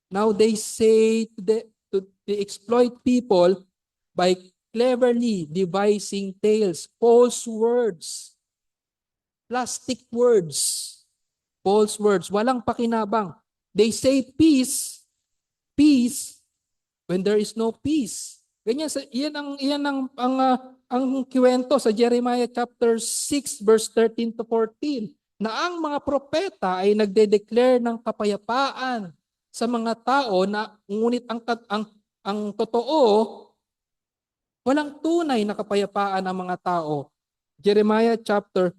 Now they say to exploit people by cleverly devising tales, false words, plastic words, false words, walang pakinabang. They say peace, peace, when there is no peace. Ganyan, ang kiwento sa Jeremiah chapter 6 verse 13 to 14 na ang mga propeta ay nagde-declare ng kapayapaan sa mga tao na ngunit ang totoo, walang tunay na kapayapaan ang mga tao. Jeremiah chapter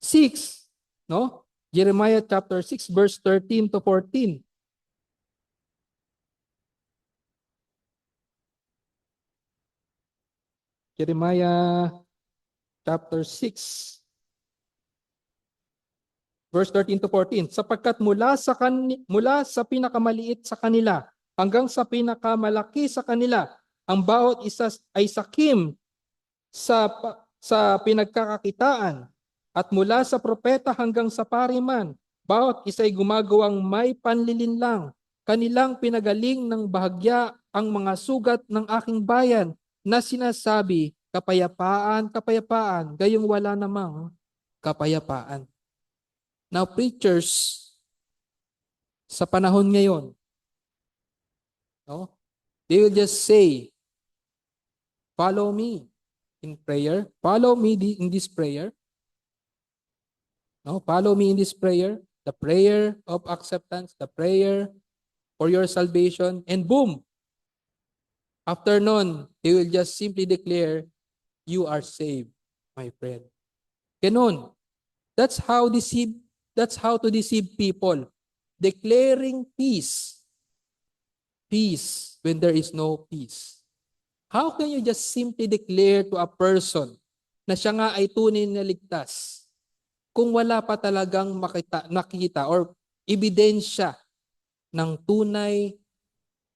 6, no? Jeremiah chapter 6 verse 13 to 14. Jeremiah chapter 6 verse 13 to 14. Sapagkat mula sa pinakamaliit sa kanila hanggang sa pinakamalaki sa kanila, ang bawat isa ay sakim sa pinagkakakitaan, at mula sa propeta hanggang sa pariman, bawat isa ay gumagawang may panlilinlang. Kanilang pinagaling ng bahagya ang mga sugat ng aking bayan na sinasabi, kapayapaan, kapayapaan, gayong wala namang kapayapaan. Now, preachers, sa panahon ngayon, no, they will just say, follow me in prayer. Follow me in this prayer. No, follow me in this prayer. The prayer of acceptance, the prayer for your salvation, and boom, after nun, they will just simply declare, you are saved, my friend. Ganun. That's how to deceive people. Declaring peace. Peace when there is no peace. How can you just simply declare to a person na siya nga ay tunay na ligtas kung wala pa talagang nakita or ebidensya ng tunay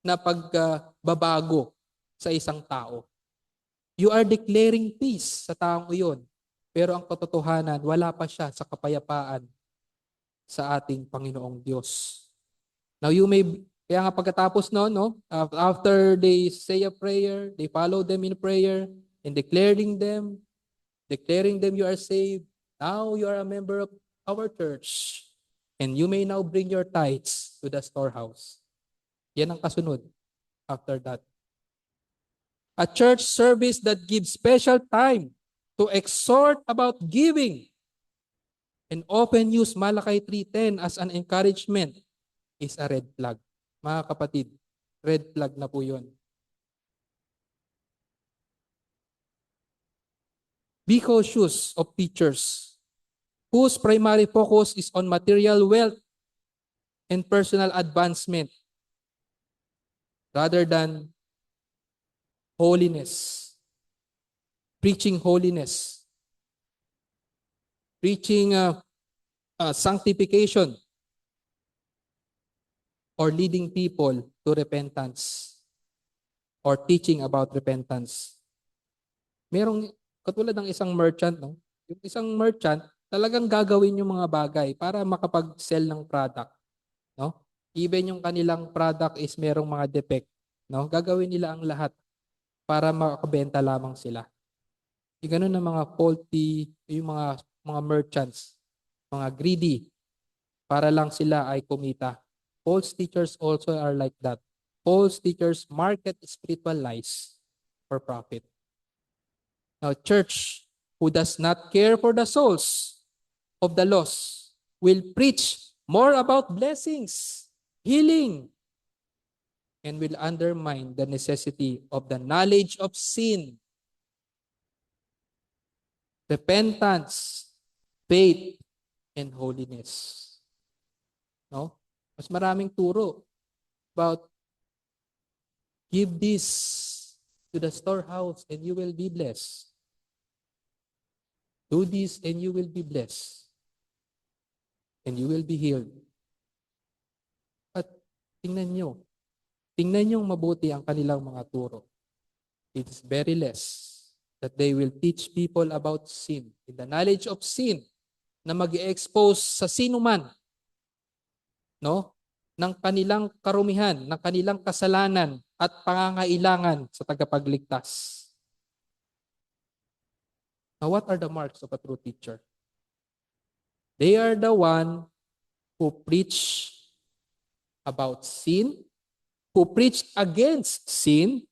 na pagbabago sa isang tao? You are declaring peace sa taong iyon, pero ang katotohanan, wala pa siya sa kapayapaan sa ating Panginoong Diyos. Now kaya nga pagkatapos no, after they say a prayer, they follow them in prayer, and declaring them you are saved. Now you are a member of our church, and you may now bring your tithes to the storehouse. Yan ang kasunod after that. A church service that gives special time to exhort about giving and often use Malachi 3:10 as an encouragement is a red flag. Mga kapatid, red flag na po yun. Be cautious of teachers whose primary focus is on material wealth and personal advancement rather than holiness, preaching sanctification, or leading people to repentance or teaching about repentance. Merong katulad ng isang merchant, no? Yung isang merchant talagang gagawin yung mga bagay para makapag-sell ng product, no? Even yung kanilang product is merong mga defect, no? Gagawin nila ang lahat para makabenta lamang sila. Yung ganun ng mga faulty, yung mga merchants, mga greedy, para lang sila ay kumita. False teachers also are like that. False teachers market spiritual lies for profit. Now, church who does not care for the souls of the lost will preach more about blessings, healing, and will undermine the necessity of the knowledge of sin, repentance, faith, and holiness. No? Mas maraming turo about give this to the storehouse and you will be blessed. Do this and you will be blessed. And you will be healed. At tingnan nyo mabuti ang kanilang mga turo. It is very less that they will teach people about sin. In the knowledge of sin, na mag-expose sa sino man, no? Ng kanilang karumihan, ng kanilang kasalanan at pangangailangan sa tagapagligtas. Now, what are the marks of a true teacher? They are the one who preach about sin, who preach against sin,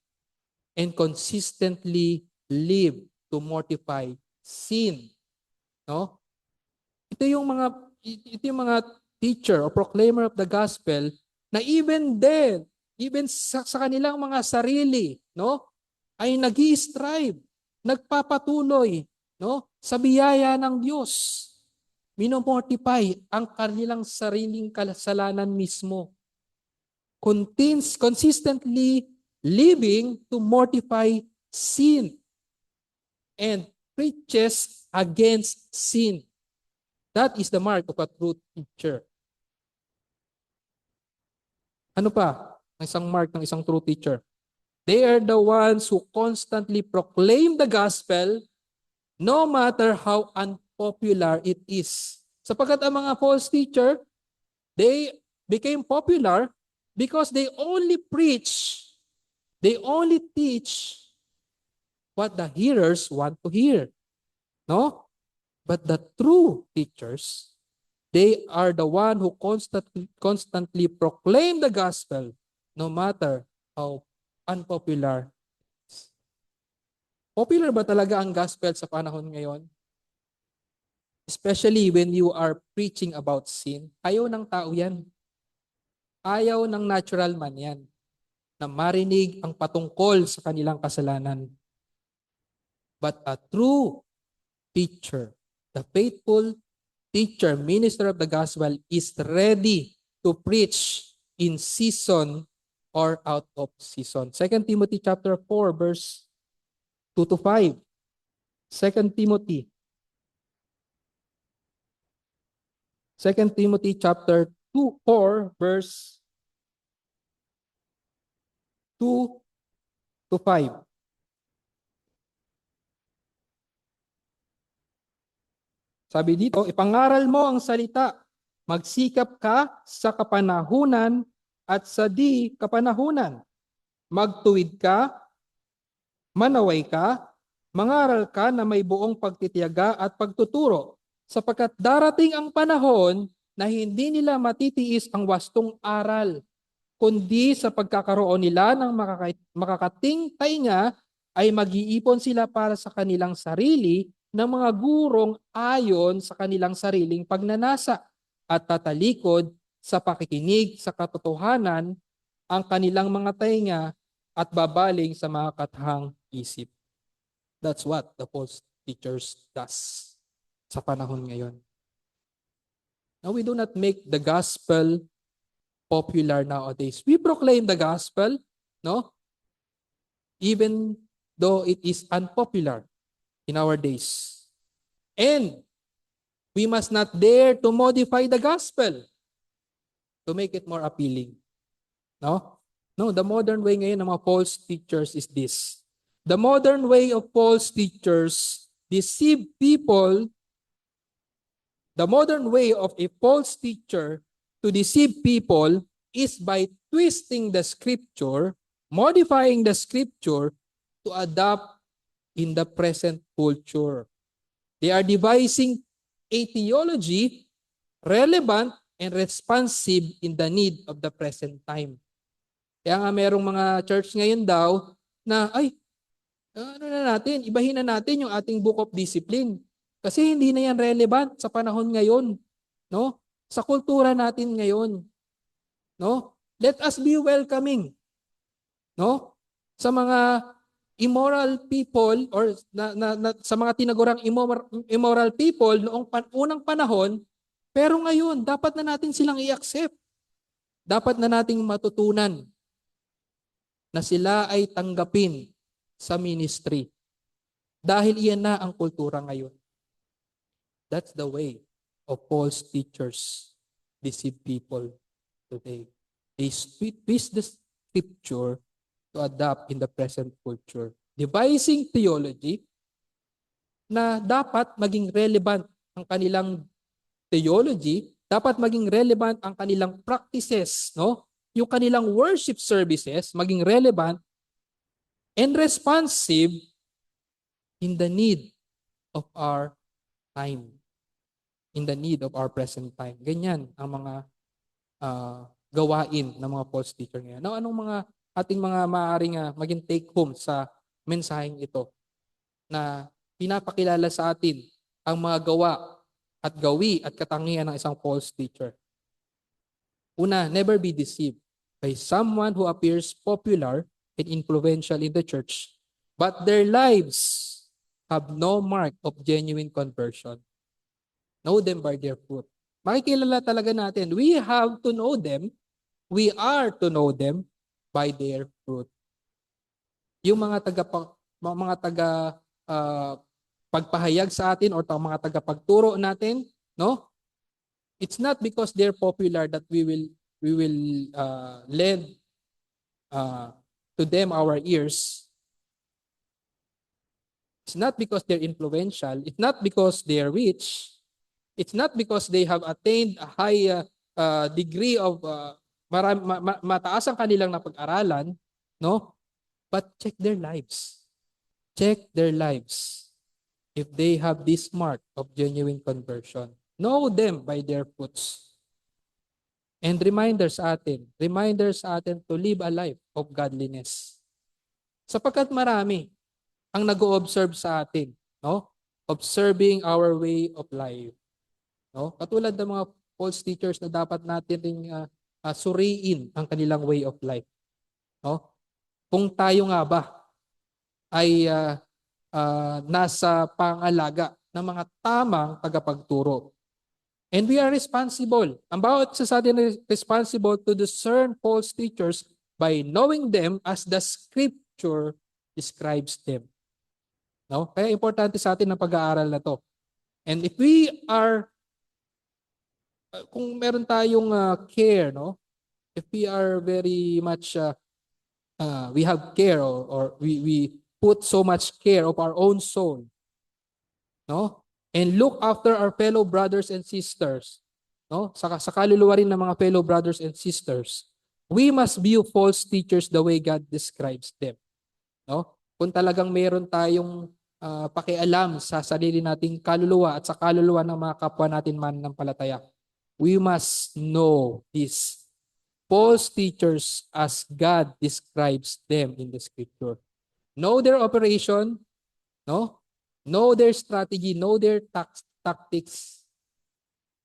and consistently live to mortify sin. No? Ito yung mga teacher o proclaimer of the gospel na even sa kanilang mga sarili, no, ay nag-i-strive, nagpapatuloy, no, sa biyaya ng Diyos. Minomortify ang kanilang sariling kasalanan mismo. Consistently living to mortify sin and preaches against sin. That is the mark of a true teacher. Ano pa ang isang mark ng isang true teacher? They are the ones who constantly proclaim the gospel no matter how unpopular it is. Sapagkat ang mga false teacher, they became popular because they only preach, they only teach what the hearers want to hear. No? But the true teachers, they are the one who constantly proclaim the gospel no matter how unpopular. Popular ba talaga ang gospel sa panahon ngayon? Especially when you are preaching about sin. Ayaw ng tao yan. Ayaw ng natural man yan na marinig ang patungkol sa kanilang kasalanan. But a true teacher, the faithful teacher, minister of the gospel is ready to preach in season or out of season. 2 Timothy chapter 4 verse 2 to 5. 2 Timothy chapter 4 verse 2 to 5. Sabi dito, ipangaral mo ang salita, magsikap ka sa kapanahunan at sa di kapanahunan. Magtuwid ka, manaway ka, mangaral ka na may buong pagtitiyaga at pagtuturo, sapagkat darating ang panahon na hindi nila matitiis ang wastong aral, kundi sa pagkakaroon nila ng makakating tainga ay mag-iipon sila para sa kanilang sarili ng mga gurong ayon sa kanilang sariling pagnanasa at tatalikod sa pakikinig sa katotohanan ang kanilang mga tainga at babaling sa mga katahang isip. That's what the false teachers does sa panahon ngayon. Now, we do not make the gospel popular nowadays. We proclaim the gospel, no? Even though it is unpopular in our days. And we must not dare to modify the gospel to make it more appealing. No? No, the modern way ngayon ng mga false teachers is this. The modern way of false teachers deceive people. The modern way of a false teacher to deceive people is by twisting the scripture, modifying the scripture to adapt in the present culture. They are devising a theology relevant and responsive in the need of the present time. Kaya nga merong mga church ngayon daw na, ibahin na natin yung ating book of discipline. Kasi hindi na yan relevant sa panahon ngayon. No? Sa kultura natin ngayon. No? Let us be welcoming. No? Sa mga immoral people or sa mga tinagurang immoral people noong unang panahon, pero ngayon, dapat na natin silang i-accept. Dapat na nating matutunan na sila ay tanggapin sa ministry. Dahil iyan na ang kultura ngayon. That's the way of false teachers deceive people today. They twist the scripture to adapt in the present culture. Devising theology na dapat maging relevant ang kanilang theology, dapat maging relevant ang kanilang practices, no? Yung kanilang worship services maging relevant and responsive in the need of our time. In the need of our present time. Ganyan ang mga gawain ng mga false teacher ngayon. Now, anong mga ating mga maaaring maging take home sa mensaheng ito na pinapakilala sa atin ang mga gawa at gawi at katangian ng isang false teacher? Una, never be deceived by someone who appears popular and influential in the church, but their lives have no mark of genuine conversion. Know them by their fruit. Makikilala talaga natin. We have to know them. We are to know them by their fruit. Yung mga taga pagpahayag sa atin or mga tagapagturo natin, no? It's not because they're popular that we will lend to them our ears. It's not because they're influential. It's not because they're rich. It's not because they have attained a high degree of mataas ang kanilang napag-aralan, no? But check their lives. Check their lives. If they have this mark of genuine conversion, know them by their fruits. And reminders sa atin to live a life of godliness. Sapagkat marami ang nag-o-observe sa atin, no? Observing our way of life. No? Katulad ng mga false teachers na dapat natin ring suriin ang kanilang way of life. No? Kung tayo nga ba ay nasa pangalaga ng mga tamang tagapagturo. And we are responsible. Ang bawat isa sa atin responsible to discern false teachers by knowing them as the scripture describes them. No? Kaya importante sa atin ang pag-aaral na to. And if we are kung meron tayong care, no? If we are very much we have care or we put so much care of our own soul, no? And look after our fellow brothers and sisters, no? Sa kaluluwa rin ng mga fellow brothers and sisters. We must view false teachers the way God describes them, no? Kung talagang meron tayong pakialam sa sarili nating kaluluwa at sa kaluluwa ng mga kapwa natin mananampalataya, we must know these false teachers as God describes them in the scripture. Know their operation, no? Know their strategy, know their tactics.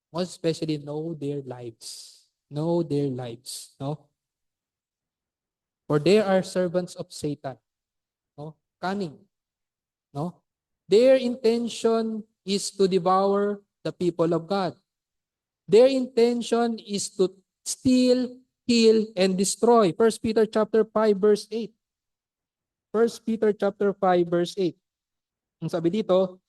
Most especially know their lives. Know their lives, no? For they are servants of Satan, no? Cunning, no? Their intention is to devour the people of God. Their intention is to steal, kill, and destroy. 1 Peter chapter 5 verse 8. 1 Peter chapter 5 verse 8. Ang sabi dito,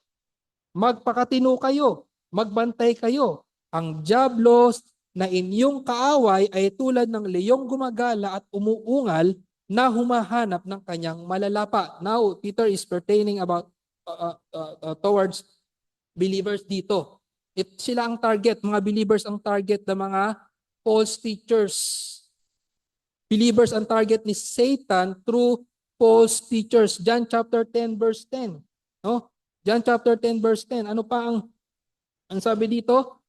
magpakatino kayo, magbantay kayo. Ang dyablo na inyong kaaway ay tulad ng leyong gumagala at umuungal na humahanap ng kanyang malalapa. Now, Peter is pertaining about towards believers dito. Sila ang target, mga believers ang target ng mga false teachers. Believers ang target ni Satan through false teachers. John chapter 10 verse 10. No? John chapter 10 verse 10. Ano pa ang sabi dito?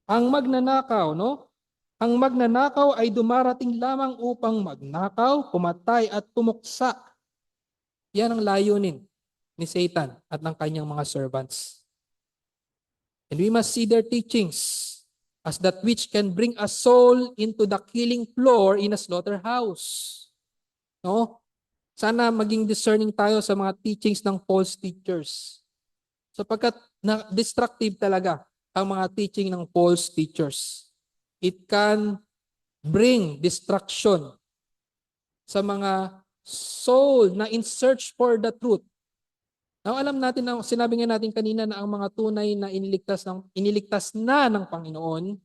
Ang magnanakaw, no? Ang magnanakaw ay dumarating lamang upang magnakaw, pumatay at tumuksa. Yan ang layunin ni Satan at ng kanyang mga servants. And we must see their teachings as that which can bring a soul into the killing floor in a slaughterhouse. No? Sana maging discerning tayo sa mga teachings ng false teachers. Sapagkat destructive talaga ang mga teaching ng false teachers. It can bring destruction sa mga soul na in search for the truth. Now, alam natin na sinabi nga natin kanina na ang mga tunay na iniligtas na ng Panginoon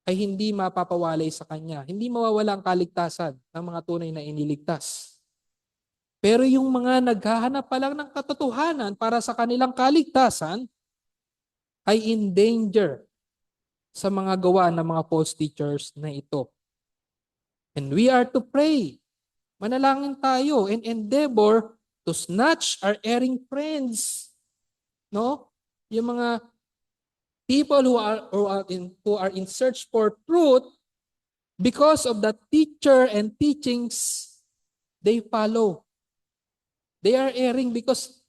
ay hindi mapapawalay sa Kanya. Hindi mawawala ang kaligtasan ng mga tunay na iniligtas. Pero yung mga naghahanap pa lang ng katotohanan para sa kanilang kaligtasan ay in danger sa mga gawa ng mga false teachers na ito. And we are to pray. Manalangin tayo and endeavor to snatch our erring friends. No? Yung mga people who are in search for truth, because of the teacher and teachings they follow. They are erring because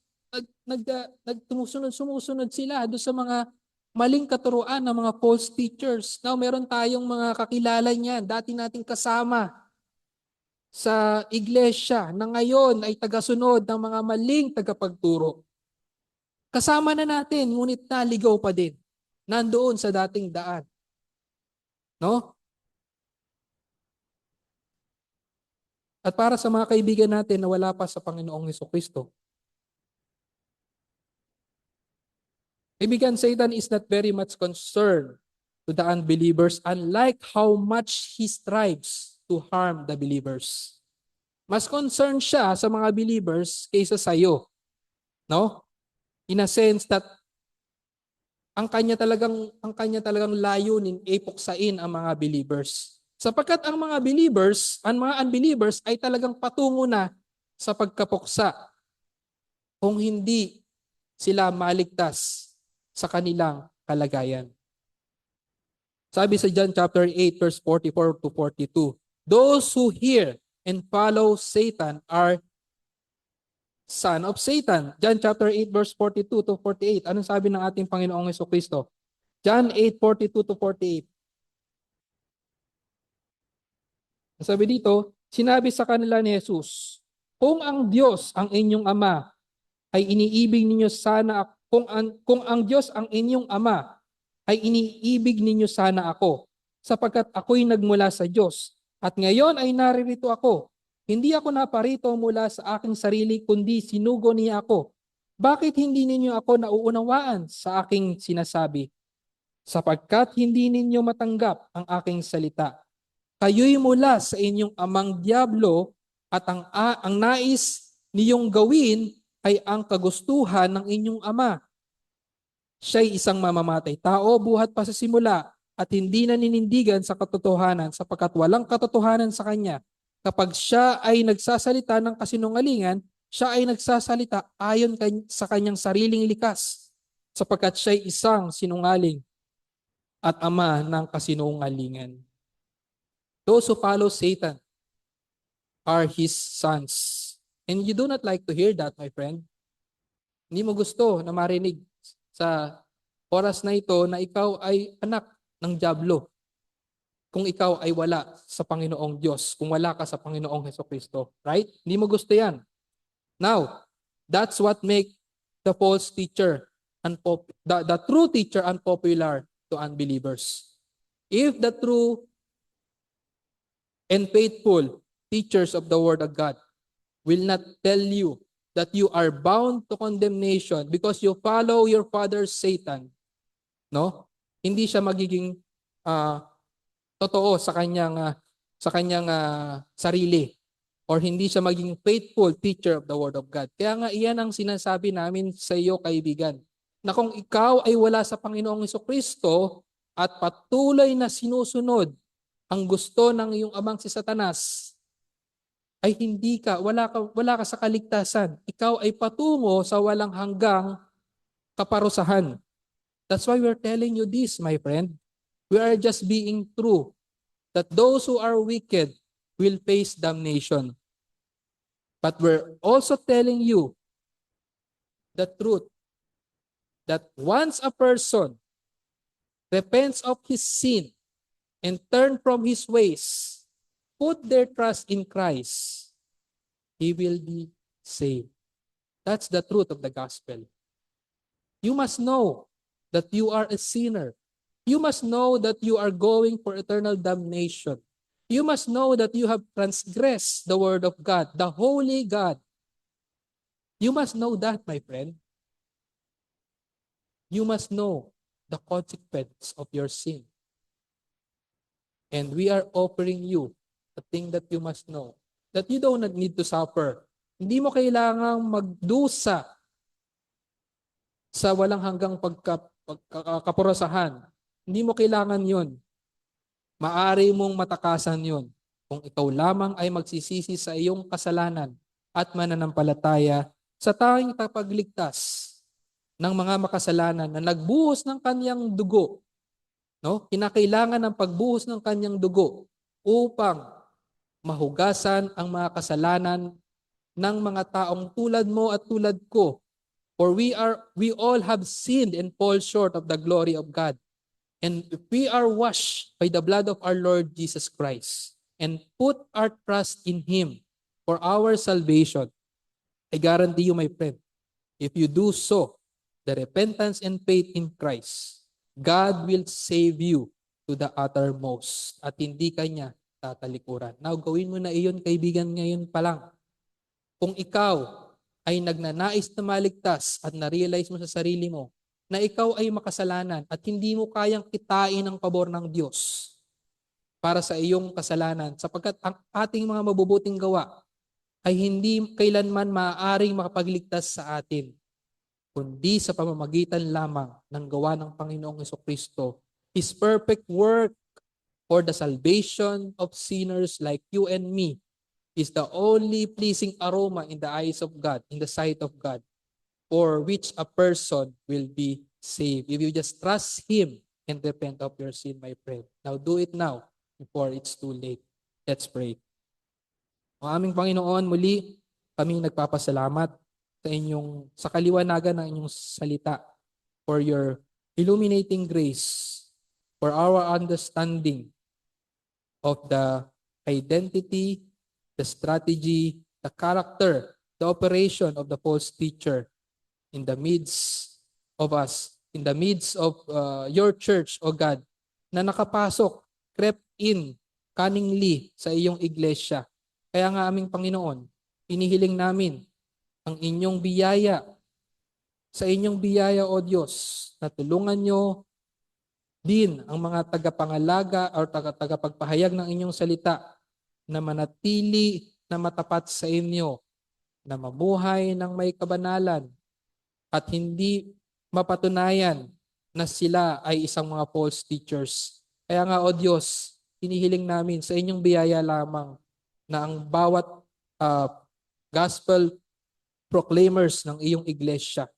sumusunod sila doon sa mga maling katuruan ng mga false teachers. Now, meron tayong mga kakilala niyan, dati nating kasama sa iglesia na ngayon ay tagasunod ng mga maling tagapagturo. Kasama na natin, ngunit naligaw pa din. Nandoon sa dating daan. No? At para sa mga kaibigan natin na wala pa sa Panginoong Hesukristo, kaibigan, Satan is not very much concerned to the unbelievers, unlike how much he strives to harm the believers. Mas concerned siya sa mga believers kaysa sa iyo. No? In a sense that ang kanya talagang layunin ay puksain ang mga believers. Sapagkat ang mga believers, ang mga unbelievers ay talagang patungo na sa pagkapuksa kung hindi sila maligtas sa kanilang kalagayan. Sabi sa John chapter 8 verse 44 to 42, those who hear and follow Satan are son of Satan. John chapter 8 verse 42 to 48. Anong sabi ng ating Panginoong Hesukristo? John 8:42 to 48. Sabi dito, sinabi sa kanila ni Jesus, kung ang Diyos ang inyong ama ay iniibig ninyo sana kung ang Diyos ang inyong ama ay iniibig ninyo sana ako, sapagkat ako'y nagmula sa Diyos at ngayon ay naririto ako. Hindi ako naparito mula sa aking sarili, kundi sinugo niya ako. Bakit hindi ninyo ako nauunawaan sa aking sinasabi? Sapagkat hindi ninyo matanggap ang aking salita. Kayo'y mula sa inyong amang Diablo at ang nais niyong gawin ay ang kagustuhan ng inyong ama. Siya'y isang mamamatay tao buhat pa sa simula at hindi naninindigan sa katotohanan sapagkat walang katotohanan sa kanya. Kapag siya ay nagsasalita ng kasinungalingan, siya ay nagsasalita ayon sa kanyang sariling likas sapagkat siya'y isang sinungaling at ama ng kasinungalingan. Those who follow Satan are his sons. And you do not like to hear that, my friend. Hindi mo gusto na marinig sa oras na ito na ikaw ay anak ng dyablo. kung ikaw ay wala sa Panginoong Diyos, kung wala ka sa Panginoong Hesukristo. Right? Hindi mo gusto yan. Now, that's what make the false teacher, the true teacher unpopular to unbelievers. If the true and faithful teachers of the Word of God will not tell you that you are bound to condemnation because you follow your father Satan, no? Hindi siya magiging totoo sa kanyang sarili, or hindi siya maging faithful teacher of the Word of God. Kaya nga iyan ang sinasabi namin sa iyo, kaibigan, na kung ikaw ay wala sa Panginoong Hesukristo at patuloy na sinusunod ang gusto ng iyong amang si Satanas, ay wala ka sa kaligtasan. Ikaw ay patungo sa walang hanggang kaparusahan. That's why we're telling you this, my friend. We are just being true that those who are wicked will face damnation. But we're also telling you the truth that once a person repents of his sin and turn from his ways, put their trust in Christ, he will be saved. That's the truth of the gospel. You must know that you are a sinner. You must know that you are going for eternal damnation. You must know that you have transgressed the word of God, the holy God. You must know that, my friend. You must know the consequence of your sin. And we are offering you the thing that you must know, that you don't need to suffer. Hindi mo kailangang magdusa sa walang hanggang kapurasahan. Hindi mo kailangan yun. Maari mong matakasan yun kung ikaw lamang ay magsisisi sa iyong kasalanan at mananampalataya sa tanging tapagligtas ng mga makasalanan na nagbuhos ng kanyang dugo. No? Kinakailangan ng pagbuhos ng kanyang dugo upang mahugasan ang mga kasalanan ng mga taong tulad mo at tulad ko. For we all have sinned and fall short of the glory of God. And if we are washed by the blood of our Lord Jesus Christ and put our trust in Him for our salvation, I guarantee you, my friend, if you do so, the repentance and faith in Christ, God will save you to the uttermost at hindi kanya tatalikuran. Now, gawin mo na iyon, kaibigan, ngayon pa lang. Kung ikaw ay nagnanais na maligtas at na-realize mo sa sarili mo na ikaw ay makasalanan at hindi mo kayang kitain ang pabor ng Diyos para sa iyong kasalanan, sapagkat ang ating mga mabubuting gawa ay hindi kailanman maaaring makapagligtas sa atin, kundi sa pamamagitan lamang ng gawa ng Panginoong Hesukristo, His perfect work for the salvation of sinners like you and me is the only pleasing aroma in the eyes of God, in the sight of God, for which a person will be saved. If you just trust Him and repent of your sin, my friend. Now do it now before it's too late. Let's pray. O aming Panginoon, muli kami nagpapasalamat sa kaliwanagan ng inyong salita, for your illuminating grace, for our understanding of the identity, the strategy, the character, the operation of the false teacher in the midst of us, in the midst of your church, O God, na nakapasok, crept in cunningly sa iyong iglesia. Kaya nga aming Panginoon, inihiling namin ang inyong biyaya, sa inyong biyaya, O Diyos, na tulungan nyo din ang mga tagapangalaga o tagapagpahayag ng inyong salita na manatili na matapat sa inyo, na mabuhay ng may kabanalan, at hindi mapatunayan na sila ay isang mga false teachers. Kaya nga, O Diyos, hinihiling namin sa inyong biyaya lamang na ang bawat gospel proclaimers ng iyong iglesia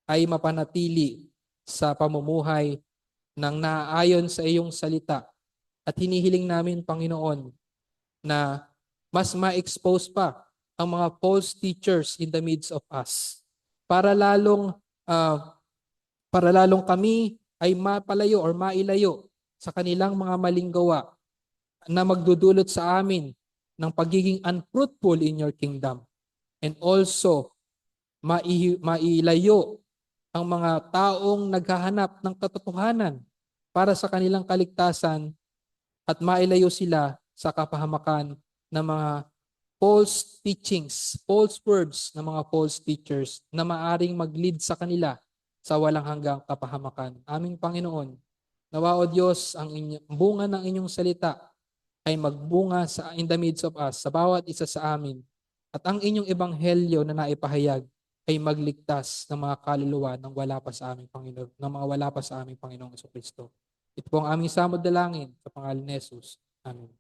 ay mapanatili sa pamumuhay ng naaayon sa iyong salita. At hinihiling namin, Panginoon, na mas ma-expose pa ang mga false teachers in the midst of us, para lalong kami ay mapalayo or mailayo sa kanilang mga maling gawa na magdudulot sa amin ng pagiging unfruitful in your kingdom. And also, mailayo ang mga taong naghahanap ng katotohanan para sa kanilang kaligtasan at mailayo sila sa kapahamakan ng mga false teachings, false words ng mga false teachers na maaring mag-lead sa kanila sa walang hanggang kapahamakan. Aming Panginoon, nawa o Diyos, ang bunga ng inyong salita ay magbunga in the midst of us, sa bawat isa sa amin. At ang inyong ebanghelyo na naipahayag ay magligtas ng mga kaluluwa ng wala pa sa aming Panginoon, ng mga wala pa sa aming Panginoong Jesucristo. Ito po ang aming samod dalangin sa pangalan ni Jesus. Amen.